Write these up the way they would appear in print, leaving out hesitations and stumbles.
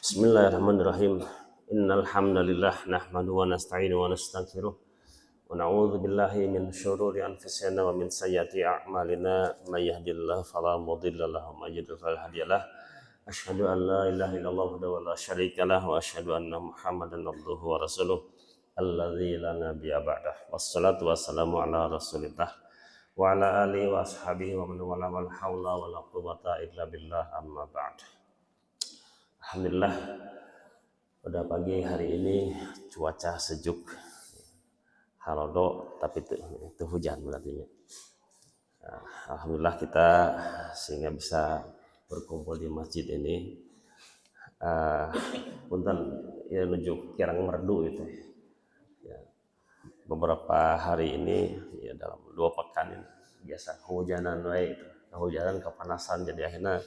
Bismillahirrahmanirrahim. Innal hamdalillah nahmaduhu wa nasta'inuhu wa nastaghfiruh wa na'udzu billahi min syururi anfusina wa min sayyiati a'malina may yahdihillahu fala mudilla lahu wa may yudlil fala hadiyalah. Asyhadu an la ilaha illallah wahdahu la syarika lah wa asyhadu anna Muhammadan abduhu wa rasuluh alladzi la nabiyya ba'dah. Wassalatu wassalamu ala Rasulillah wa ala alihi wa ashabihi wa man wala wal haula wala quwwata illa billah amma ba'd. Alhamdulillah pada pagi hari ini cuaca sejuk, halodo tapi itu hujan berarti. Alhamdulillah kita sehingga bisa berkumpul di masjid ini. Punten ya menuju Kirang Merdu itu. Ya, beberapa hari ini ya dalam 2 pekan ini biasa kehujanan kehujanan kepanasan jadi akhirnya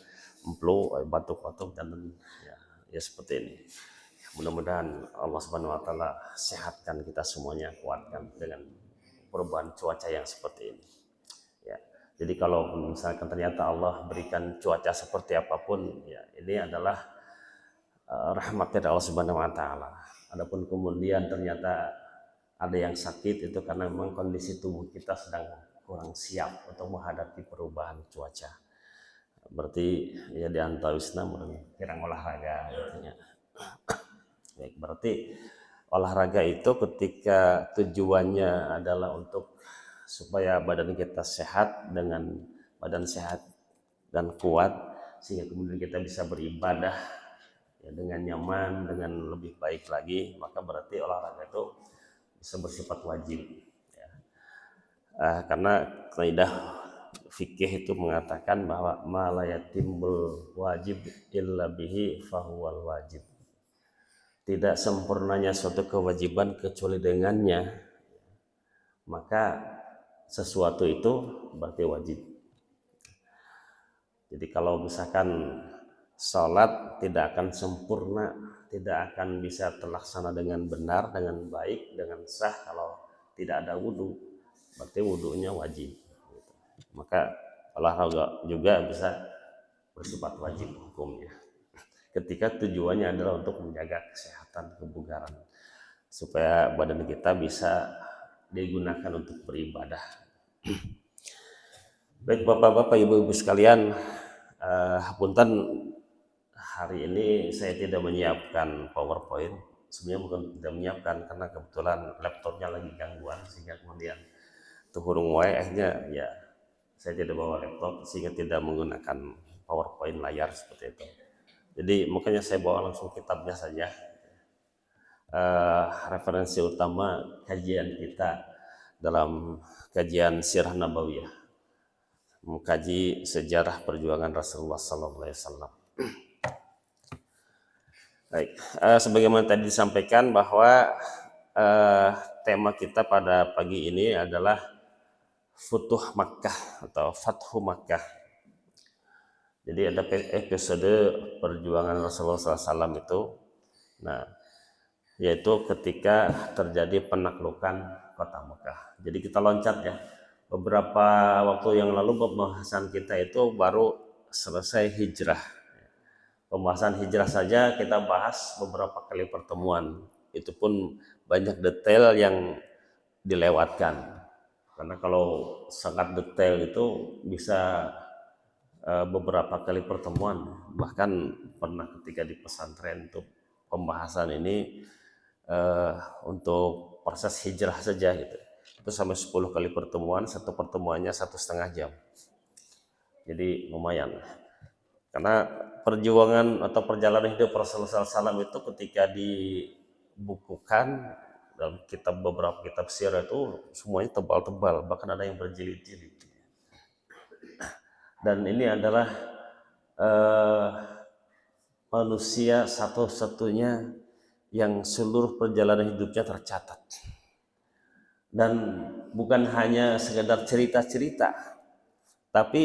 emplu batuk-batuk dan ya seperti ini. Mudah-mudahan Allah Subhanahu wa taala sehatkan kita semuanya, kuatkan dengan perubahan cuaca yang seperti ini. Ya. Jadi kalau misalkan ternyata Allah berikan cuaca seperti apapun, ya ini adalah rahmat dari Allah Subhanahu wa taala. Adapun kemudian ternyata ada yang sakit itu karena memang kondisi tubuh kita sedang kurang siap untuk menghadapi perubahan cuaca. Berarti ya diantawisna kirang olahraga artinya. Baik, berarti olahraga itu ketika tujuannya adalah untuk supaya badan kita sehat, dengan badan sehat dan kuat sehingga kemudian kita bisa beribadah ya, dengan nyaman, dengan lebih baik lagi, maka berarti olahraga itu bisa bersifat wajib ya. Karena kaidah fikih itu mengatakan bahwa ma la yatimbul wajib illa bihi fahuwal wajib. Tidak sempurnanya suatu kewajiban kecuali dengannya, maka sesuatu itu berarti wajib. Jadi kalau misalkan sholat tidak akan sempurna, tidak akan bisa terlaksana dengan benar, dengan baik, dengan sah kalau tidak ada wudhu, berarti wudhunya wajib. Maka olahraga juga bisa bersifat wajib hukumnya ketika tujuannya adalah untuk menjaga kesehatan, kebugaran supaya badan kita bisa digunakan untuk beribadah. Baik Bapak-bapak, Ibu-ibu sekalian, punten hari ini saya tidak menyiapkan PowerPoint. Sebenarnya bukan tidak menyiapkan karena kebetulan laptopnya lagi gangguan sehingga kemudian tuhurung wae akhirnya ya saya tidak bawa laptop sehingga tidak menggunakan PowerPoint layar seperti itu. Jadi makanya saya bawa langsung kitabnya saja. Referensi utama kajian kita dalam kajian Sirah Nabawiyah, mengkaji sejarah perjuangan Rasulullah SAW. Baik, sebagaimana tadi disampaikan bahwa tema kita pada pagi ini adalah Futuh Makkah atau Fathu Makkah. Jadi ada episode perjuangan Rasulullah SAW itu, nah yaitu ketika terjadi penaklukan kota Mekah. Jadi kita loncat ya, beberapa waktu yang lalu pembahasan kita itu baru selesai hijrah. Pembahasan hijrah saja kita bahas beberapa kali pertemuan, itu pun banyak detail yang dilewatkan. Karena kalau sangat detail itu bisa beberapa kali pertemuan, bahkan pernah ketika di pesantren untuk pembahasan ini untuk proses hijrah saja gitu, itu sampai 10 kali pertemuan, satu pertemuannya 1,5 jam. Jadi lumayan, karena perjuangan atau perjalanan hidup Rasulullah SAW itu ketika dibukukan dalam beberapa kitab sirah itu semuanya tebal-tebal, bahkan ada yang berjilid-jilid. Dan ini adalah manusia satu-satunya yang seluruh perjalanan hidupnya tercatat. Dan bukan hanya sekedar cerita-cerita, tapi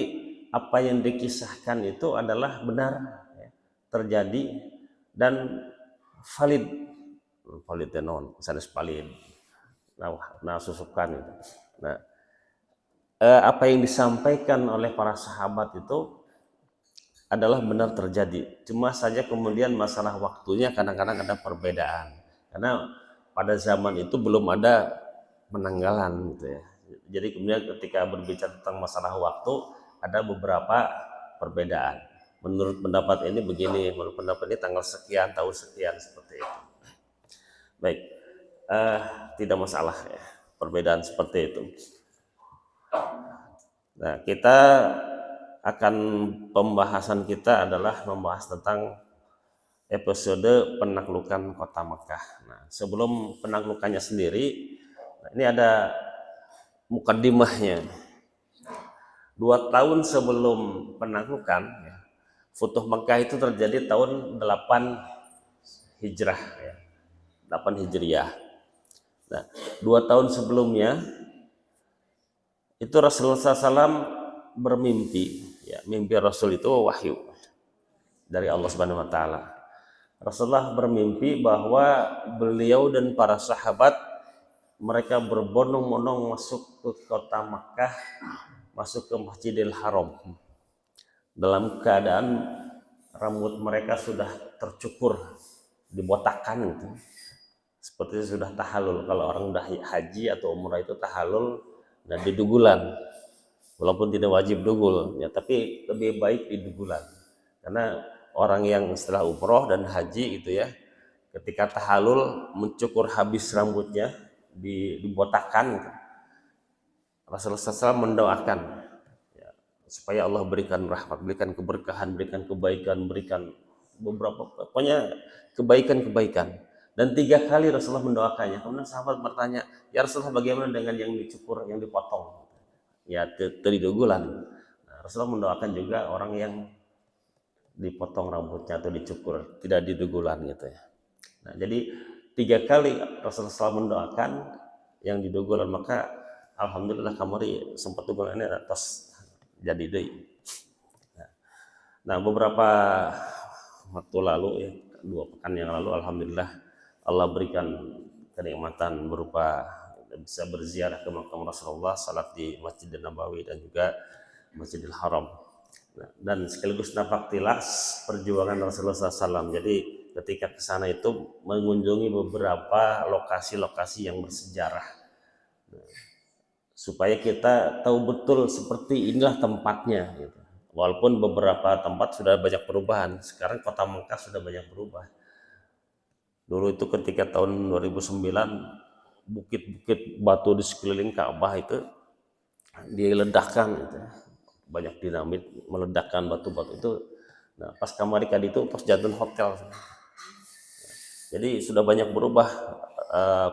apa yang dikisahkan itu adalah benar ya, terjadi dan valid non sanes valid. Nah susupkan itu. Nah, apa yang disampaikan oleh para sahabat itu adalah benar terjadi. Cuma saja kemudian masalah waktunya kadang-kadang ada perbedaan. Karena pada zaman itu belum ada penanggalan gitu ya. Jadi kemudian ketika berbicara tentang masalah waktu ada beberapa perbedaan. Menurut pendapat ini begini, menurut pendapat ini tanggal sekian, tahun sekian, seperti itu. Baik, tidak masalah ya, perbedaan seperti itu. Nah, kita akan pembahasan kita adalah membahas tentang episode penaklukan kota Mekah. Nah, sebelum penaklukannya sendiri, ini ada mukaddimahnya. 2 tahun sebelum penaklukan, ya, Futuh Mekah itu terjadi tahun 8 Hijrah, ya, 8 Hijriah. Nah, 2 tahun sebelumnya itu Rasulullah SAW bermimpi, ya, mimpi Rasul itu wahyu dari Allah Subhanahu Wa Taala. Rasulullah bermimpi bahwa beliau dan para sahabat mereka berbondong-bondong masuk ke kota Makkah, masuk ke Masjidil Haram dalam keadaan rambut mereka sudah tercukur, dibotakkan gitu. Seperti sudah tahallul. Kalau orang udah haji atau umrah itu tahallul dan didugulan. Walaupun tidak wajib dugul, ya, tapi lebih baik didugulan. Karena orang yang setelah umroh dan haji itu ya, ketika tahallul mencukur habis rambutnya, dibotakkan gitu. Rasulullah SAW mendoakan ya, supaya Allah berikan rahmat, berikan keberkahan, berikan kebaikan, berikan beberapa, pokoknya kebaikan-kebaikan. Dan 3 kali Rasulullah mendoakannya. Kemudian sahabat bertanya, ya Rasulullah, bagaimana dengan yang dicukur, yang dipotong? Ya, teridugulan. Nah, Rasulullah mendoakan juga orang yang dipotong rambutnya atau dicukur, tidak didugulan gitu ya. Nah, jadi 3 kali Rasulullah SAW mendoakan yang didugulan, maka alhamdulillah kamari sempat dugulan ini atas jadi deui. Nah, beberapa waktu lalu ya, 2 pekan yang lalu, alhamdulillah Allah berikan kenikmatan berupa bisa berziarah ke makam Rasulullah, salat di Masjidil Nabawi dan juga Masjidil Haram. Nah, dan sekaligus napak tilas perjuangan Rasulullah SAW. Jadi ketika ke sana itu mengunjungi beberapa lokasi-lokasi yang bersejarah. Supaya kita tahu betul seperti inilah tempatnya gitu. Walaupun beberapa tempat sudah banyak perubahan, sekarang kota Mekah sudah banyak berubah. Dulu itu ketika tahun 2009, bukit-bukit batu di sekeliling Ka'bah itu diledakkan gitu. Banyak dinamit meledakkan batu-batu itu. Nah, pas kamari kali itu pas jatuh hotel. Jadi sudah banyak berubah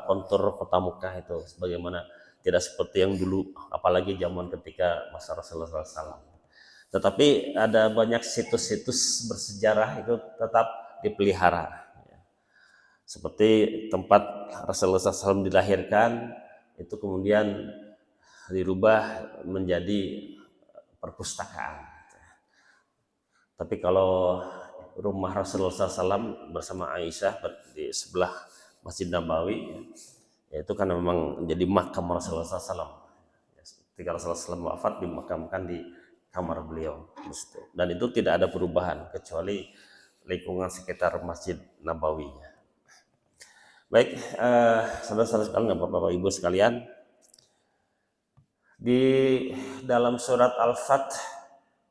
kontur kota Mekah itu sebagaimana, tidak seperti yang dulu, apalagi zaman ketika masa Rasulullah SAW. Tetapi ada banyak situs-situs bersejarah itu tetap dipelihara. Seperti tempat Rasulullah SAW dilahirkan, itu kemudian dirubah menjadi perpustakaan. Tapi kalau rumah Rasulullah SAW bersama Aisyah di sebelah Masjid Nabawi, ya, itu kan memang jadi makam Rasulullah SAW. Ketika Rasulullah SAW wafat, dimakamkan di kamar beliau. Dan itu tidak ada perubahan kecuali lingkungan sekitar Masjid Nabawi. Baik, saudara-saudara sekalian, Bapak Ibu sekalian, di dalam surat Al-Fath,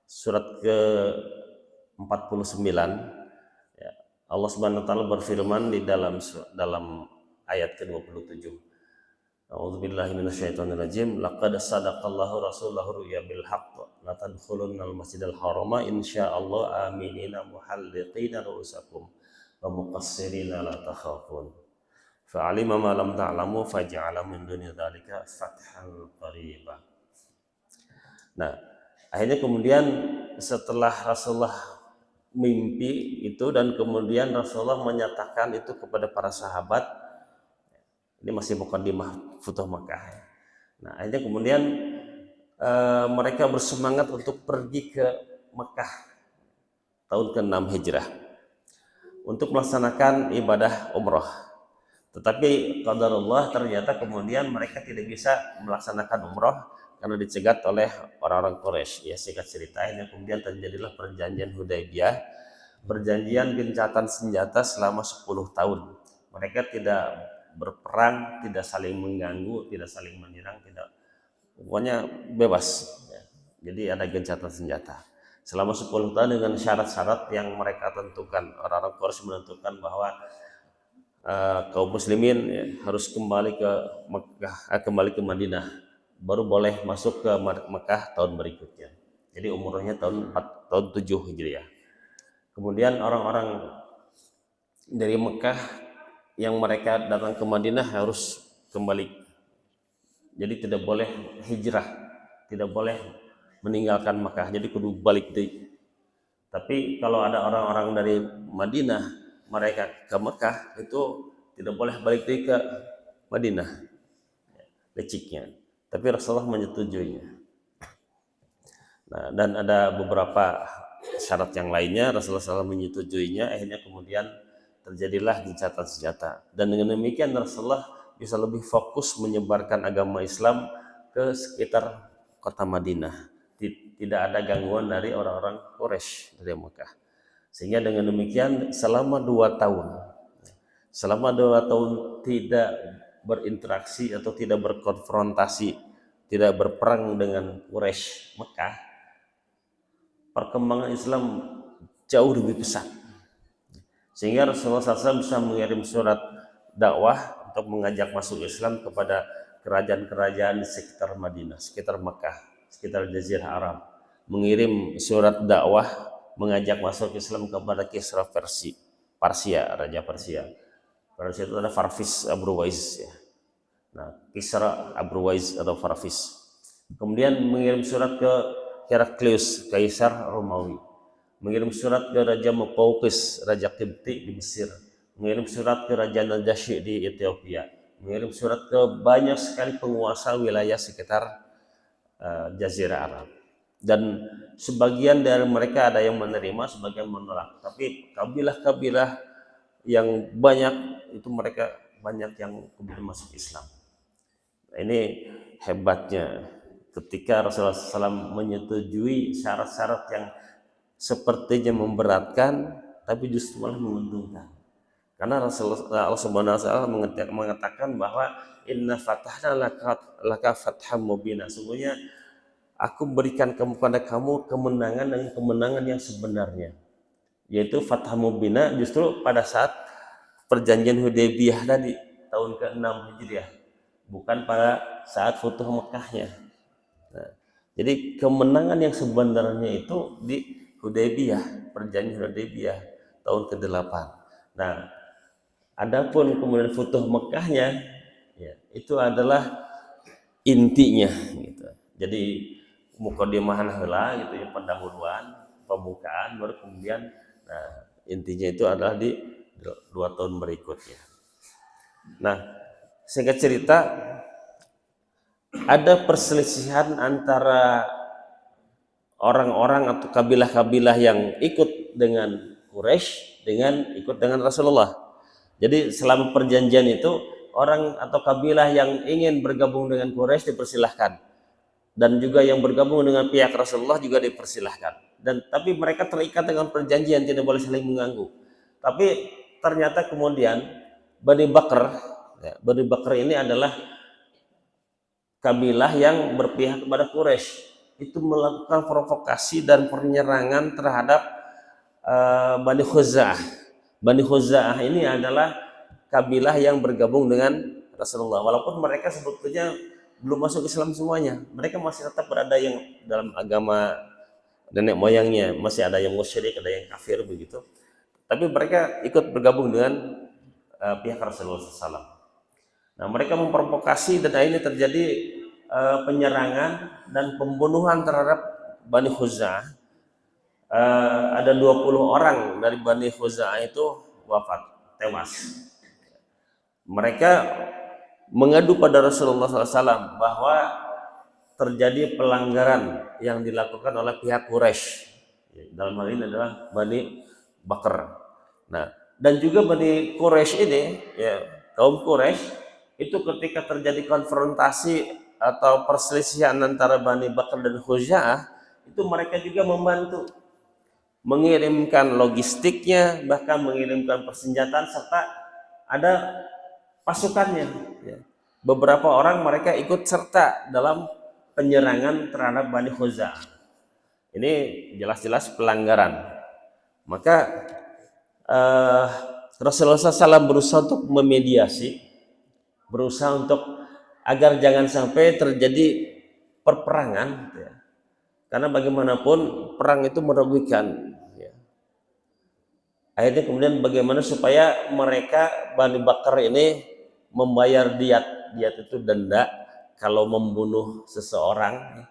surat ke-49, ya, Allah Subhanahu wa taala berfirman di dalam ayat ke-27. A'udzubillahi minasyaitonirrajim. Laqad sadaqallahu rasulahu ru'ya bil haqq la tadkhulunnal masjidal harama insyaallah aminina muhalliqina ru'usakum wa muqassirina la takhafun. Fa'alima ma lam ta'lamu faja'ala min duni dzalika fathan qariba. Nah, akhirnya kemudian setelah Rasulullah mimpi itu dan kemudian Rasulullah menyatakan itu kepada para sahabat, ini masih mukaddimah Futuh Makkah. Nah, akhirnya kemudian mereka bersemangat untuk pergi ke Mekah tahun ke-6 Hijrah untuk melaksanakan ibadah umroh. Tetapi qadarullah ternyata kemudian mereka tidak bisa melaksanakan umroh karena dicegat oleh orang-orang Quraisy. Ya singkat cerita, ini kemudian terjadilah perjanjian Hudaybiyah, perjanjian gencatan senjata selama 10 tahun. Mereka tidak berperang, tidak saling mengganggu, tidak saling menyerang, tidak, pokoknya bebas. Jadi ada gencatan senjata selama 10 tahun dengan syarat-syarat yang mereka tentukan. Orang-orang Quraisy menentukan bahwa kaum muslimin ya, harus kembali ke Mekah, kembali ke Madinah, baru boleh masuk ke Mekah tahun berikutnya. Jadi umurnya tahun 7 Hijriah. Kemudian orang-orang dari Mekah yang mereka datang ke Madinah harus kembali. Jadi tidak boleh hijrah, tidak boleh meninggalkan Mekah, jadi kudu balik deh. Tapi kalau ada orang-orang dari Madinah mereka ke Mekah, itu tidak boleh balik deh ke Madinah, leciknya. Tapi Rasulullah menyetujuinya. Nah, dan ada beberapa syarat yang lainnya, Rasulullah SAW menyetujuinya. Akhirnya kemudian terjadilah gencatan senjata. Dan dengan demikian Rasulullah bisa lebih fokus menyebarkan agama Islam ke sekitar kota Madinah. Tidak ada gangguan dari orang-orang Quraisy dari Mekah. Sehingga dengan demikian selama 2 tahun tidak berinteraksi atau tidak berkonfrontasi, tidak berperang dengan Quraisy Mekah, perkembangan Islam jauh lebih pesat. Sehingga Rasulullah SAW bisa mengirim surat dakwah untuk mengajak masuk Islam kepada kerajaan-kerajaan di sekitar Madinah, sekitar Mekah, sekitar Jazirah Arab. Mengirim surat dakwah mengajak masuk Islam kepada Kisra Persia, Raja Persia. Persia itu ada Farfis Abrwais ya. Nah, Kisra Abrwais atau Farfis. Kemudian mengirim surat ke Heraklius, Kaisar Romawi. Mengirim surat ke Raja Muqawqis, Raja Qibti di Mesir. Mengirim surat ke Raja Najasyi di Ethiopia. Mengirim surat ke banyak sekali penguasa wilayah sekitar Jazirah Arab. Dan sebagian dari mereka ada yang menerima, sebagian menolak. Tapi kabilah-kabilah yang banyak itu mereka banyak yang kemudian masuk Islam. Nah, ini hebatnya ketika Rasulullah SAW menyetujui syarat-syarat yang sepertinya memberatkan, tapi justru malah menguntungkan. Karena Rasulullah SAW mengatakan bahwa inna fatahna laka fatham mubina, sungguhnya aku berikan kepada kamu kemenangan dengan kemenangan yang sebenarnya, yaitu fatham mubina justru pada saat perjanjian Hudaybiyah tadi tahun ke-6 Hijriah, bukan pada saat Futuh Mekahnya. Nah, jadi kemenangan yang sebenarnya itu di Hudaybiyah, perjanjian Hudaybiyah tahun ke-8. Nah, adapun kemudian Futuh Mekahnya ya, itu adalah intinya gitu. Jadi mukadimahan heula gitu ya, pendahuluan, pembukaan, baru kemudian nah, intinya itu adalah di 2 tahun berikutnya. Nah, singkat cerita ada perselisihan antara orang-orang atau kabilah-kabilah yang ikut dengan Quraisy dengan ikut dengan Rasulullah. Jadi selama perjanjian itu orang atau kabilah yang ingin bergabung dengan Quraisy dipersilahkan, dan juga yang bergabung dengan pihak Rasulullah juga dipersilahkan. Dan tapi mereka terikat dengan perjanjian, tidak boleh saling mengganggu. Tapi ternyata kemudian Bani Bakr, ya, Bani Bakr ini adalah kabilah yang berpihak kepada Quraisy, itu melakukan provokasi dan penyerangan terhadap Bani Khuza'ah. Bani Khuza'ah ini adalah kabilah yang bergabung dengan Rasulullah, walaupun mereka sebetulnya belum masuk Islam semuanya, mereka masih tetap berada yang dalam agama nenek moyangnya, masih ada yang musyrik, ada yang kafir begitu. Tapi mereka ikut bergabung dengan pihak Rasulullah SAW. Nah, mereka memprovokasi dan akhirnya terjadi penyerangan dan pembunuhan terhadap Bani Khuza'ah. Ada 20 orang dari Bani Khuza'ah itu wafat, tewas. Mereka mengadu pada Rasulullah SAW bahwa terjadi pelanggaran yang dilakukan oleh pihak Quraisy. Dalam hal ini adalah Bani Bakr. Nah, dan juga Bani Quraisy ini, ya, kaum Quraisy itu ketika terjadi konfrontasi atau perselisihan antara Bani Bakar dan Khuza'ah, itu mereka juga membantu mengirimkan logistiknya, bahkan mengirimkan persenjataan serta ada pasukannya. Ya. Beberapa orang mereka ikut serta dalam penyerangan terhadap Bani Khuza'ah. Ini jelas-jelas pelanggaran. Maka Rasulullah SAW berusaha untuk memediasi, berusaha untuk agar jangan sampai terjadi perperangan, ya. Karena bagaimanapun perang itu merugikan, ya. Akhirnya kemudian bagaimana supaya mereka Bani Bakar ini membayar diat itu denda kalau membunuh seseorang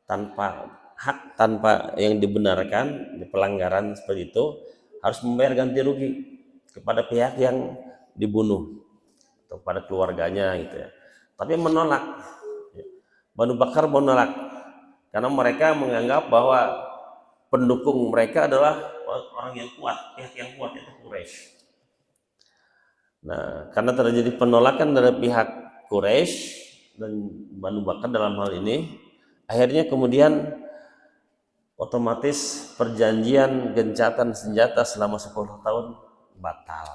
tanpa hak, tanpa yang dibenarkan, di pelanggaran seperti itu, harus membayar ganti rugi kepada pihak yang dibunuh atau pada keluarganya gitu ya. Tapi menolak, Banu Bakar menolak karena mereka menganggap bahwa pendukung mereka adalah orang yang kuat, pihak yang kuat, itu Quraisy. Nah, karena terjadi penolakan dari pihak Quraisy dan Banu Bakar dalam hal ini, akhirnya kemudian otomatis perjanjian gencatan senjata selama 10 tahun batal.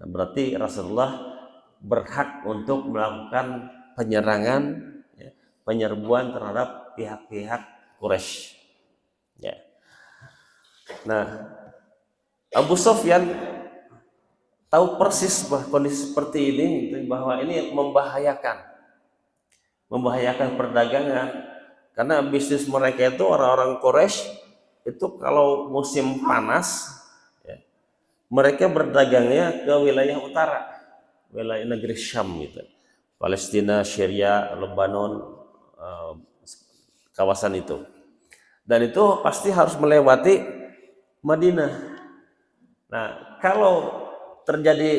Nah, berarti Rasulullah berhak untuk melakukan penyerangan, ya, penyerbuan terhadap pihak-pihak Quraisy. Ya. Nah, Abu Sufyan tahu persis bahwa kondisi seperti ini, bahwa ini membahayakan perdagangan, karena bisnis mereka itu orang-orang Quraisy itu kalau musim panas, ya, mereka berdagangnya ke wilayah utara, wilayah negeri Syam gitu, Palestina, Syria, Lebanon, kawasan itu, dan itu pasti harus melewati Madinah. Nah, kalau terjadi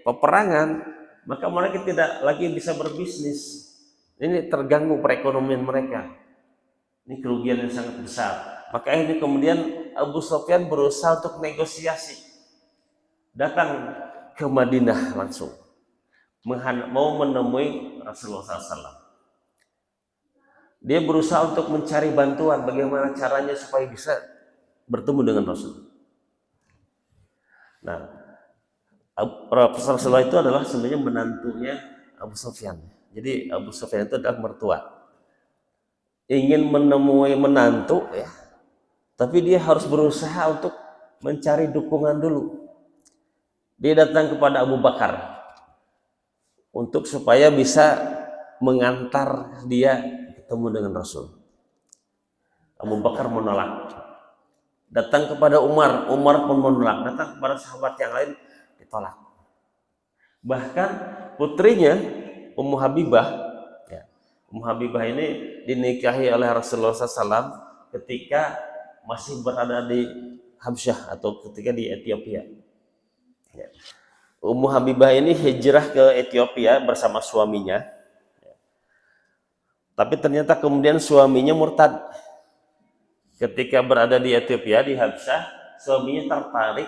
peperangan, maka mereka tidak lagi bisa berbisnis. Ini terganggu perekonomian mereka. Ini kerugian yang sangat besar. Maka ini kemudian Abu Sufyan berusaha untuk negosiasi, datang ke Madinah langsung, mau menemui Rasulullah SAW. Dia berusaha untuk mencari bantuan bagaimana caranya supaya bisa bertemu dengan Rasul. Nah, Rasulullah itu adalah sebenarnya menantunya Abu Sufyan. Jadi Abu Sufyan itu adalah mertua. Ingin menemui menantu, ya, tapi dia harus berusaha untuk mencari dukungan dulu. Dia datang kepada Abu Bakar untuk supaya bisa mengantar dia ketemu dengan Rasul. Abu Bakar menolak. Datang kepada Umar, Umar pun menolak. Datang kepada sahabat yang lain, ditolak. Bahkan putrinya Ummu Habibah, ya, Ummu Habibah ini dinikahi oleh Rasulullah SAW ketika masih berada di Habsyah atau ketika di Ethiopia. Ya. Ummu Habibah ini hijrah ke Ethiopia bersama suaminya, ya. Tapi ternyata kemudian suaminya murtad. Ketika berada di Ethiopia, di Habsyah, suaminya tertarik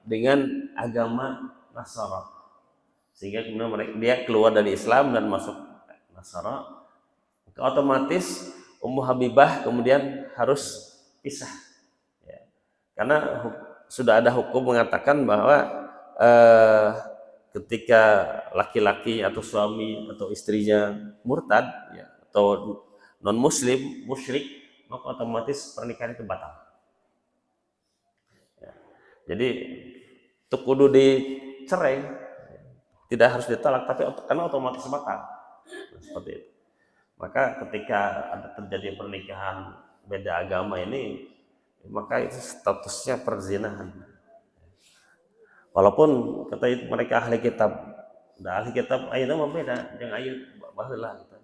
dengan agama Nasara, sehingga kemudian dia keluar dari Islam dan masuk Nasara. Otomatis Ummu Habibah kemudian harus pisah, ya. Karena sudah ada hukum mengatakan bahwa ketika laki-laki atau suami atau istrinya murtad, ya, atau non muslim, musyrik, maka otomatis pernikahan itu batal. Ya. Jadi itu kudu dicerai, tidak harus ditolak, tapi karena otomatis batal. Seperti itu. Maka ketika ada terjadi pernikahan beda agama ini, maka itu statusnya perzinahan. Walaupun kata itu mereka ahli kitab, udah ahli kitab ayeuna mah beda, jeung ayeuna baheula gitu.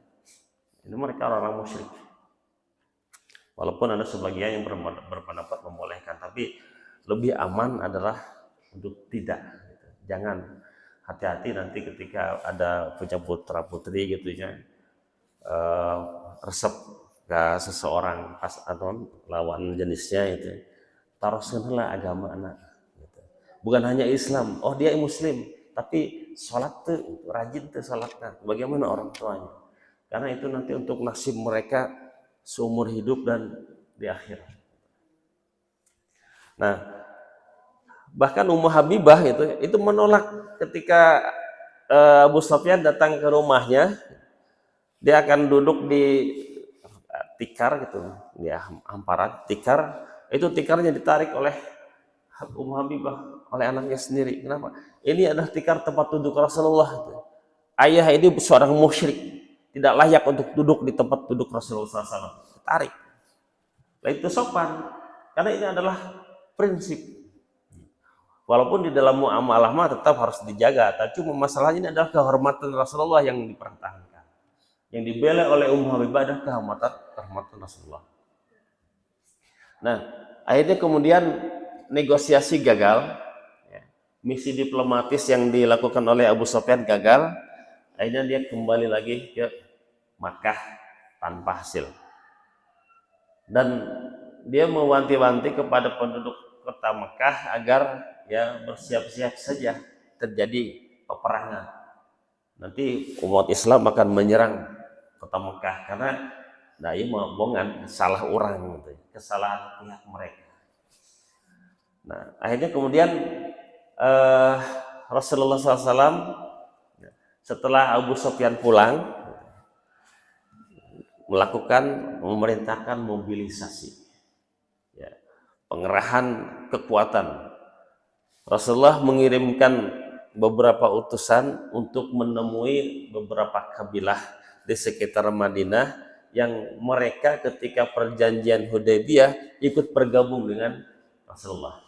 Ini mereka orang-orang musyrik. Walaupun ada sebagian yang berpendapat membolehkan, tapi lebih aman adalah untuk tidak. Jangan, hati-hati nanti ketika ada punya putra putri gitu ya, resep ke seseorang pas atau lawan jenisnya itu, taroskeunlah agama anak. Gitu. Bukan hanya Islam, oh dia Muslim, tapi sholat tuh rajin tuh sholatnya. Bagaimana orang tuanya? karena itu nanti untuk nasib mereka seumur hidup dan di akhirat. Nah, bahkan Ummu Habibah itu menolak ketika Abu Sufyan datang ke rumahnya. Dia akan duduk di tikar gitu, ya hamparan tikar. Itu tikarnya ditarik oleh Ummu Habibah, oleh anaknya sendiri. Kenapa? Ini adalah tikar tempat duduk Rasulullah. Ayah ini seorang musyrik, tidak layak untuk duduk di tempat duduk Rasulullah SAW. Tarik. Nah, itu sopan, karena ini adalah prinsip. Walaupun di dalam muamalah mah tetap harus dijaga, tapi cuma masalahnya ini adalah kehormatan Rasulullah yang dipertahankan. Yang dibela oleh Ummu Habibah adalah kehormatan Rasulullah. Nah, akhirnya kemudian negosiasi gagal, misi diplomatis yang dilakukan oleh Abu Sufyan gagal. Akhirnya dia kembali lagi ke Makkah tanpa hasil. Dan dia mewanti-wanti kepada penduduk kota Makkah agar ya bersiap-siap saja terjadi peperangan. Nanti umat Islam akan menyerang kota Mekah karena dai bohongan salah orang gitu, kesalahan pihak mereka. Nah, akhirnya kemudian Rasulullah SAW setelah Abu Sufyan pulang memerintahkan mobilisasi, ya, pengerahan kekuatan. Rasulullah mengirimkan beberapa utusan untuk menemui beberapa kabilah di sekitar Madinah yang mereka ketika perjanjian Hudaybiyah ikut bergabung dengan Rasulullah.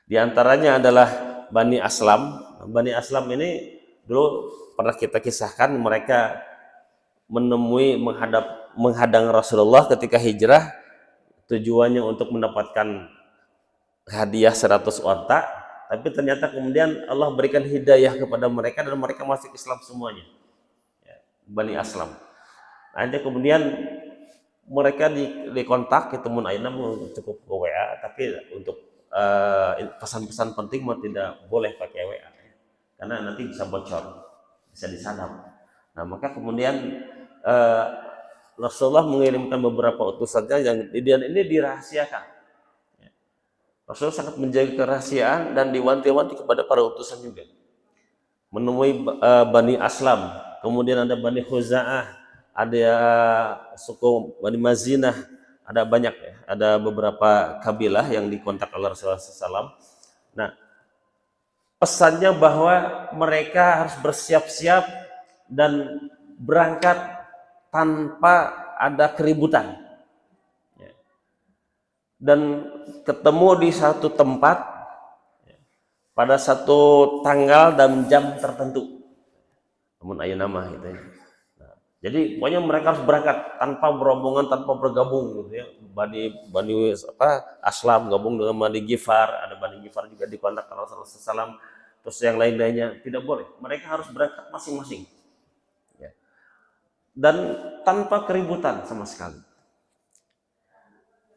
Di antaranya adalah Bani Aslam. Bani Aslam ini dulu pernah kita kisahkan, mereka menemui menghadang Rasulullah ketika hijrah, tujuannya untuk mendapatkan hadiah 100 onta, tapi ternyata kemudian Allah berikan hidayah kepada mereka dan mereka masuk Islam semuanya, ya, Bani Aslam. Akhirnya kemudian mereka dikontak, ketemu Aina cukup ke WA, tapi untuk pesan-pesan penting mah tidak boleh pakai WA, karena nanti bisa bocor, bisa disadap. Nah, maka kemudian Rasulullah mengirimkan beberapa utusannya yang ini dirahasiakan. Rasulullah sangat menjaga kerahasiaan dan diwanti-wanti kepada para utusan juga. Menemui Bani Aslam, kemudian ada Bani Khuza'ah, ada suku Bani Mazinah, ada banyak ya, ada beberapa kabilah yang dikontak oleh Rasulullah SAW. Nah, pesannya bahwa mereka harus bersiap-siap dan berangkat tanpa ada keributan. Dan ketemu di satu tempat pada satu tanggal dan jam tertentu. Namun ayo nama gitu ya. Nah, jadi pokoknya mereka harus berangkat tanpa berombongan, tanpa bergabung gitu ya. Bani Aslam gabung dengan Bani Gifar, ada Bani Gifar juga dikontak Rasulullah SAW. Terus yang lain-lainnya tidak boleh. Mereka harus berangkat masing-masing. Ya. Dan tanpa keributan sama sekali.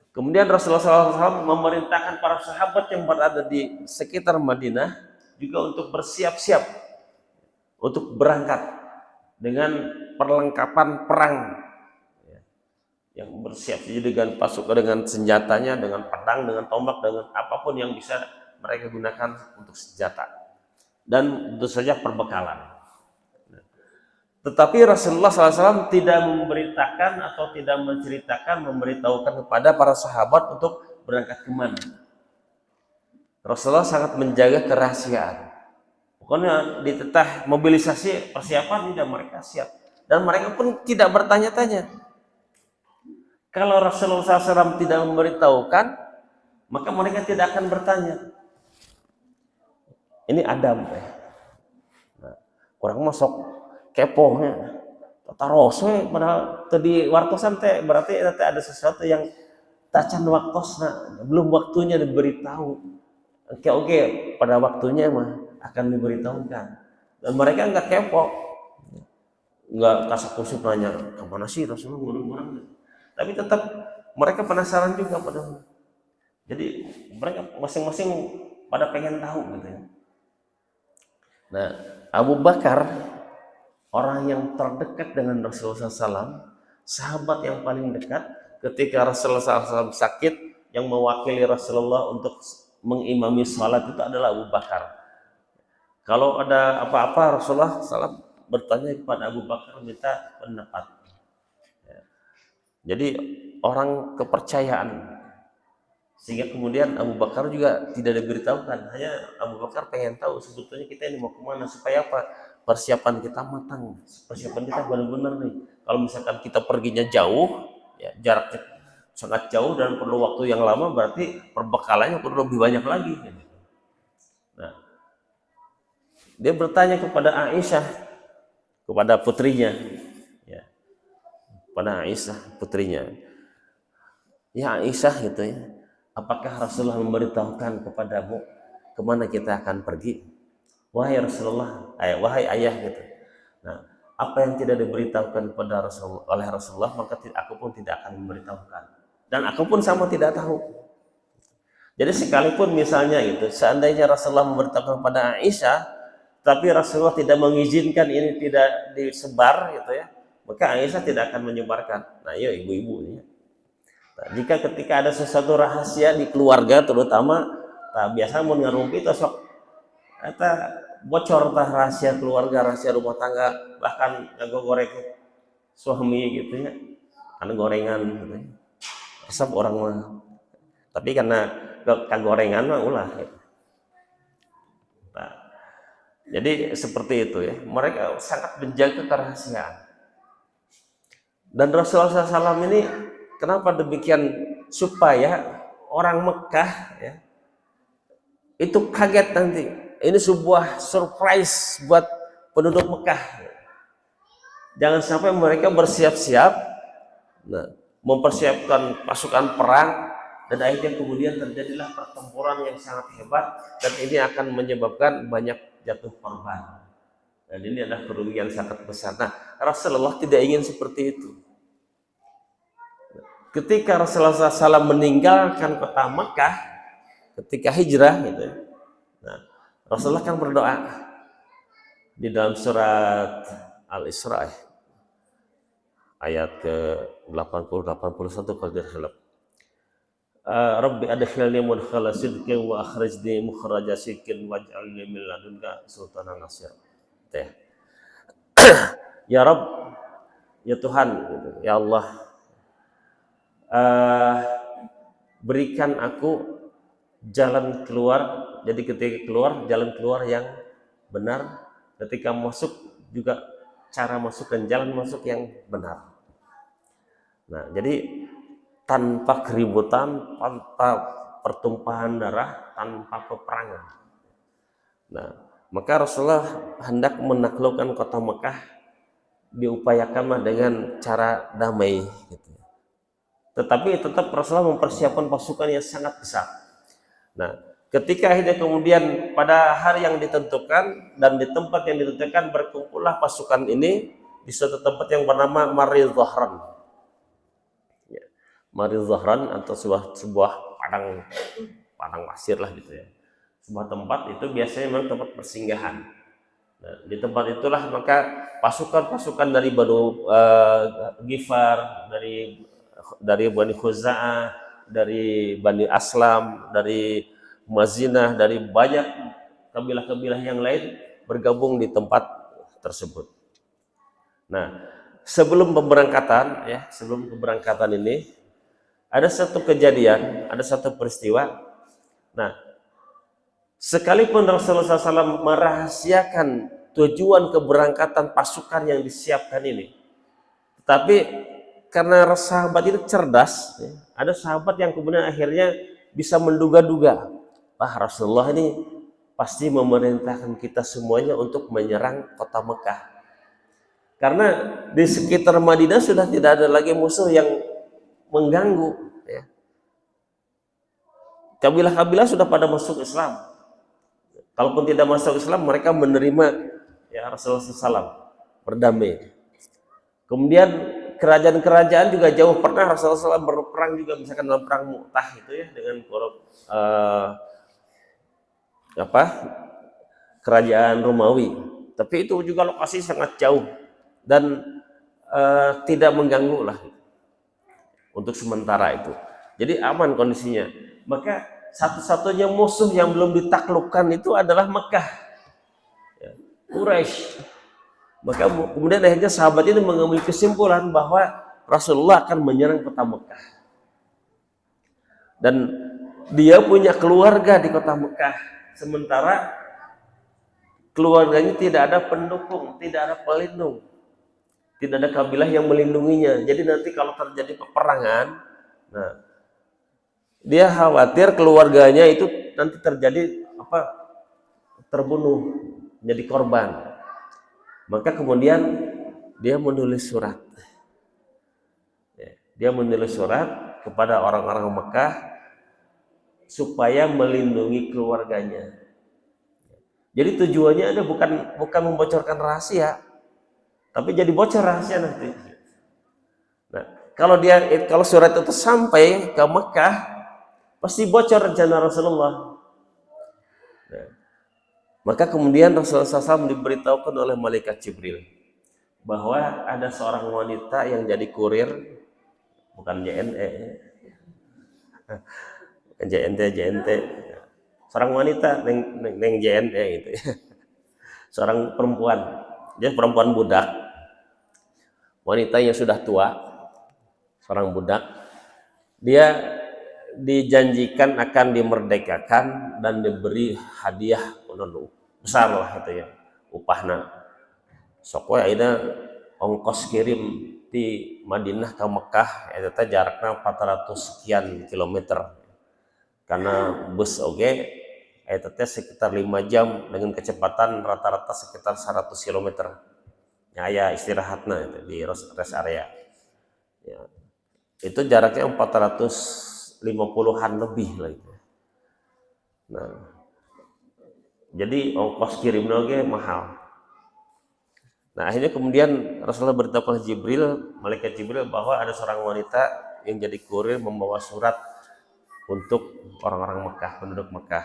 Kemudian Rasulullah SAW memerintahkan para sahabat yang berada di sekitar Madinah juga untuk bersiap-siap untuk berangkat dengan perlengkapan perang, yang bersiap dengan pasukan, dengan senjatanya, dengan pedang, dengan tombak, dengan apapun yang bisa mereka gunakan untuk senjata, dan tentu saja perbekalan. Tetapi Rasulullah SAW tidak memberitakan atau tidak memberitahukan kepada para sahabat untuk berangkat kemana. Rasulullah sangat menjaga kerahasiaan. Pokoknya ditetah mobilisasi persiapan, tidak, mereka siap. Dan mereka pun tidak bertanya-tanya. Kalau Rasulullah SAW tidak memberitahukan, maka mereka tidak akan bertanya. Ini Adam. Nah, kurang masuk keponya taros padahal tadi wartosan teh berarti ada sesuatu yang tacan waktosna, belum waktunya diberitahu. Oke, pada waktunya mah akan diberitahukan. Dan mereka nggak kepo, nggak kasak kusuk nanya kemana sih Rasulullah, tapi tetap mereka penasaran juga pada. Jadi mereka masing-masing pada pengen tahu gitu ya. Nah, Abu Bakar orang yang terdekat dengan Rasulullah SAW, sahabat yang paling dekat, ketika Rasulullah SAW sakit, yang mewakili Rasulullah untuk mengimami salat itu adalah Abu Bakar. Kalau ada apa-apa Rasulullah SAW bertanya kepada Abu Bakar, minta pendapat. Jadi orang kepercayaan, sehingga kemudian Abu Bakar juga tidak diberitahukan, hanya Abu Bakar pengen tahu sebetulnya kita ini mau kemana, supaya apa, persiapan kita matang, persiapan kita benar-benar nih. Kalau misalkan kita perginya jauh, ya jaraknya sangat jauh dan perlu waktu yang lama, berarti perbekalannya perlu lebih banyak lagi. Nah, dia bertanya kepada Aisyah, kepada putrinya, ya, kepada Aisyah putrinya, ya Aisyah gitu ya, apakah Rasulullah memberitahukan kepadamu kemana kita akan pergi? Wahai Rasulullah, wahai ayah gitu. Nah, apa yang tidak diberitahukan kepada Rasulullah, oleh Rasulullah, maka aku pun tidak akan memberitahukan. Dan aku pun sama tidak tahu. Jadi sekalipun misalnya gitu, seandainya Rasulullah memberitahukan kepada Aisyah, tapi Rasulullah tidak mengizinkan ini tidak disebar gitu ya, maka Aisyah tidak akan menyebarkan. Nah, ya ibu-ibu ini. Nah, jika ketika ada sesuatu rahasia di keluarga terutama, nah biasa mau ngerumpi itu sok eta bocor tah rahasia keluarga, rahasia rumah tangga, bahkan ngagorek suami gitu ya, karena gorengan gitu ya. Resep orang mah. Tapi karena kagorengan mah ulah gitu. Nah, jadi seperti itu ya, mereka sangat menjaga kerahasiaan. Dan Rasulullah SAW ini kenapa demikian, supaya orang Mekah ya itu kaget nanti. Ini sebuah surprise buat penduduk Mekah. Jangan sampai mereka bersiap-siap, nah, mempersiapkan pasukan perang, dan akhirnya kemudian terjadilah pertempuran yang sangat hebat, dan ini akan menyebabkan banyak jatuh korban. Dan ini adalah kerugian sangat besar. Nah, Rasulullah tidak ingin seperti itu. Ketika Rasulullah SAW meninggalkan kota Mekah, ketika hijrah gitu, nah, Rasulullah kan berdoa di dalam surat Al-Isra ayat ke 80-81 kalau tidak salah. Rabbi adkhilni mudkhala sidqin wa akhrijni mukhraja sidqin waj'alni min ladunka sultanan nasir. Ya Rabb, ya Tuhan, ya Allah, berikan aku jalan keluar. Jadi ketika keluar, jalan keluar yang benar. Ketika masuk juga cara masuk dan jalan masuk yang benar. Nah, jadi tanpa keributan, tanpa pertumpahan darah, tanpa peperangan. Nah, maka Rasulullah hendak menaklukkan kota Mekah, diupayakan dengan cara damai gitu. Tetapi tetap Rasulullah mempersiapkan pasukan yang sangat besar. Nah, ketika akhirnya kemudian pada hari yang ditentukan dan di tempat yang ditentukan, berkumpullah pasukan ini di suatu tempat yang bernama Maril Zahran. Ya, Maril Zahran atau sebuah padang pasir lah gitu ya. Sebuah tempat itu biasanya memang tempat persinggahan. Nah, di tempat itulah maka pasukan-pasukan dari Banu Ghifar, dari Bani Khuza'ah, dari Bani Aslam, dari Mazinah, dari banyak kabilah-kabilah yang lain bergabung di tempat tersebut. Nah, sebelum pemberangkatan ini ada satu kejadian, ada satu peristiwa. Nah, sekalipun Rasulullah SAW merahasiakan tujuan keberangkatan pasukan yang disiapkan ini, tetapi karena sahabat itu cerdas, ada sahabat yang kemudian akhirnya bisa menduga-duga, Rasulullah ini pasti memerintahkan kita semuanya untuk menyerang kota Mekah. Karena di sekitar Madinah sudah tidak ada lagi musuh yang mengganggu. Ya. Kabilah-kabilah sudah pada masuk Islam. Kalaupun tidak masuk Islam, mereka menerima ya Rasulullah SAW, berdamai. Kemudian kerajaan-kerajaan juga jauh, pernah Rasulullah SAW berperang juga, misalkan dalam perang Mu'tah itu ya, dengan kerajaan Romawi. Tapi itu juga lokasi sangat jauh. dan tidak mengganggu lah untuk sementara itu. Jadi aman kondisinya. Maka satu-satunya musuh yang belum ditaklukkan itu adalah Mekah, ya, Quraisy. Maka kemudian akhirnya sahabat itu mengambil kesimpulan bahwa Rasulullah akan menyerang kota Mekah. Dan dia punya keluarga di kota Mekah, sementara keluarganya tidak ada pendukung, tidak ada pelindung, tidak ada kabilah yang melindunginya. Jadi nanti kalau terjadi peperangan, nah dia khawatir keluarganya itu nanti terjadi terbunuh, jadi korban. Maka kemudian dia menulis surat. Dia menulis surat kepada orang-orang Mekah supaya melindungi keluarganya. Jadi tujuannya ada bukan membocorkan rahasia, tapi jadi bocor rahasia nanti. Nah, kalau surat itu sampai ke Mekah, pasti bocor rencana Rasulullah. Nah, maka kemudian Rasulullah SAW diberitahukan oleh malaikat Jibril bahwa ada seorang wanita yang jadi kurir, bukan JNE, JNT, seorang wanita neng JNE gitu ya. Seorang perempuan, dia perempuan budak, wanita yang sudah tua, seorang budak. Dia dijanjikan akan dimerdekakan dan diberi hadiah besar lah itu ya, upahna. Sok we ayeuna ongkos kirim di Madinah ke Mekah eta teh jarakna 400 sekian kilometer. Karena bus oge eta teh sekitar 5 jam dengan kecepatan rata-rata sekitar 100 km. Ya aya istirahatna di rest area. Ya. Itu jaraknya 450-an lebih lah itu. Nah, jadi ongkos kirimnya oge mahal. Nah, akhirnya kemudian Rasulullah beritahu Jibril, malaikat Jibril, bahwa ada seorang wanita yang jadi kurir membawa surat untuk orang-orang Mekah, penduduk Mekah.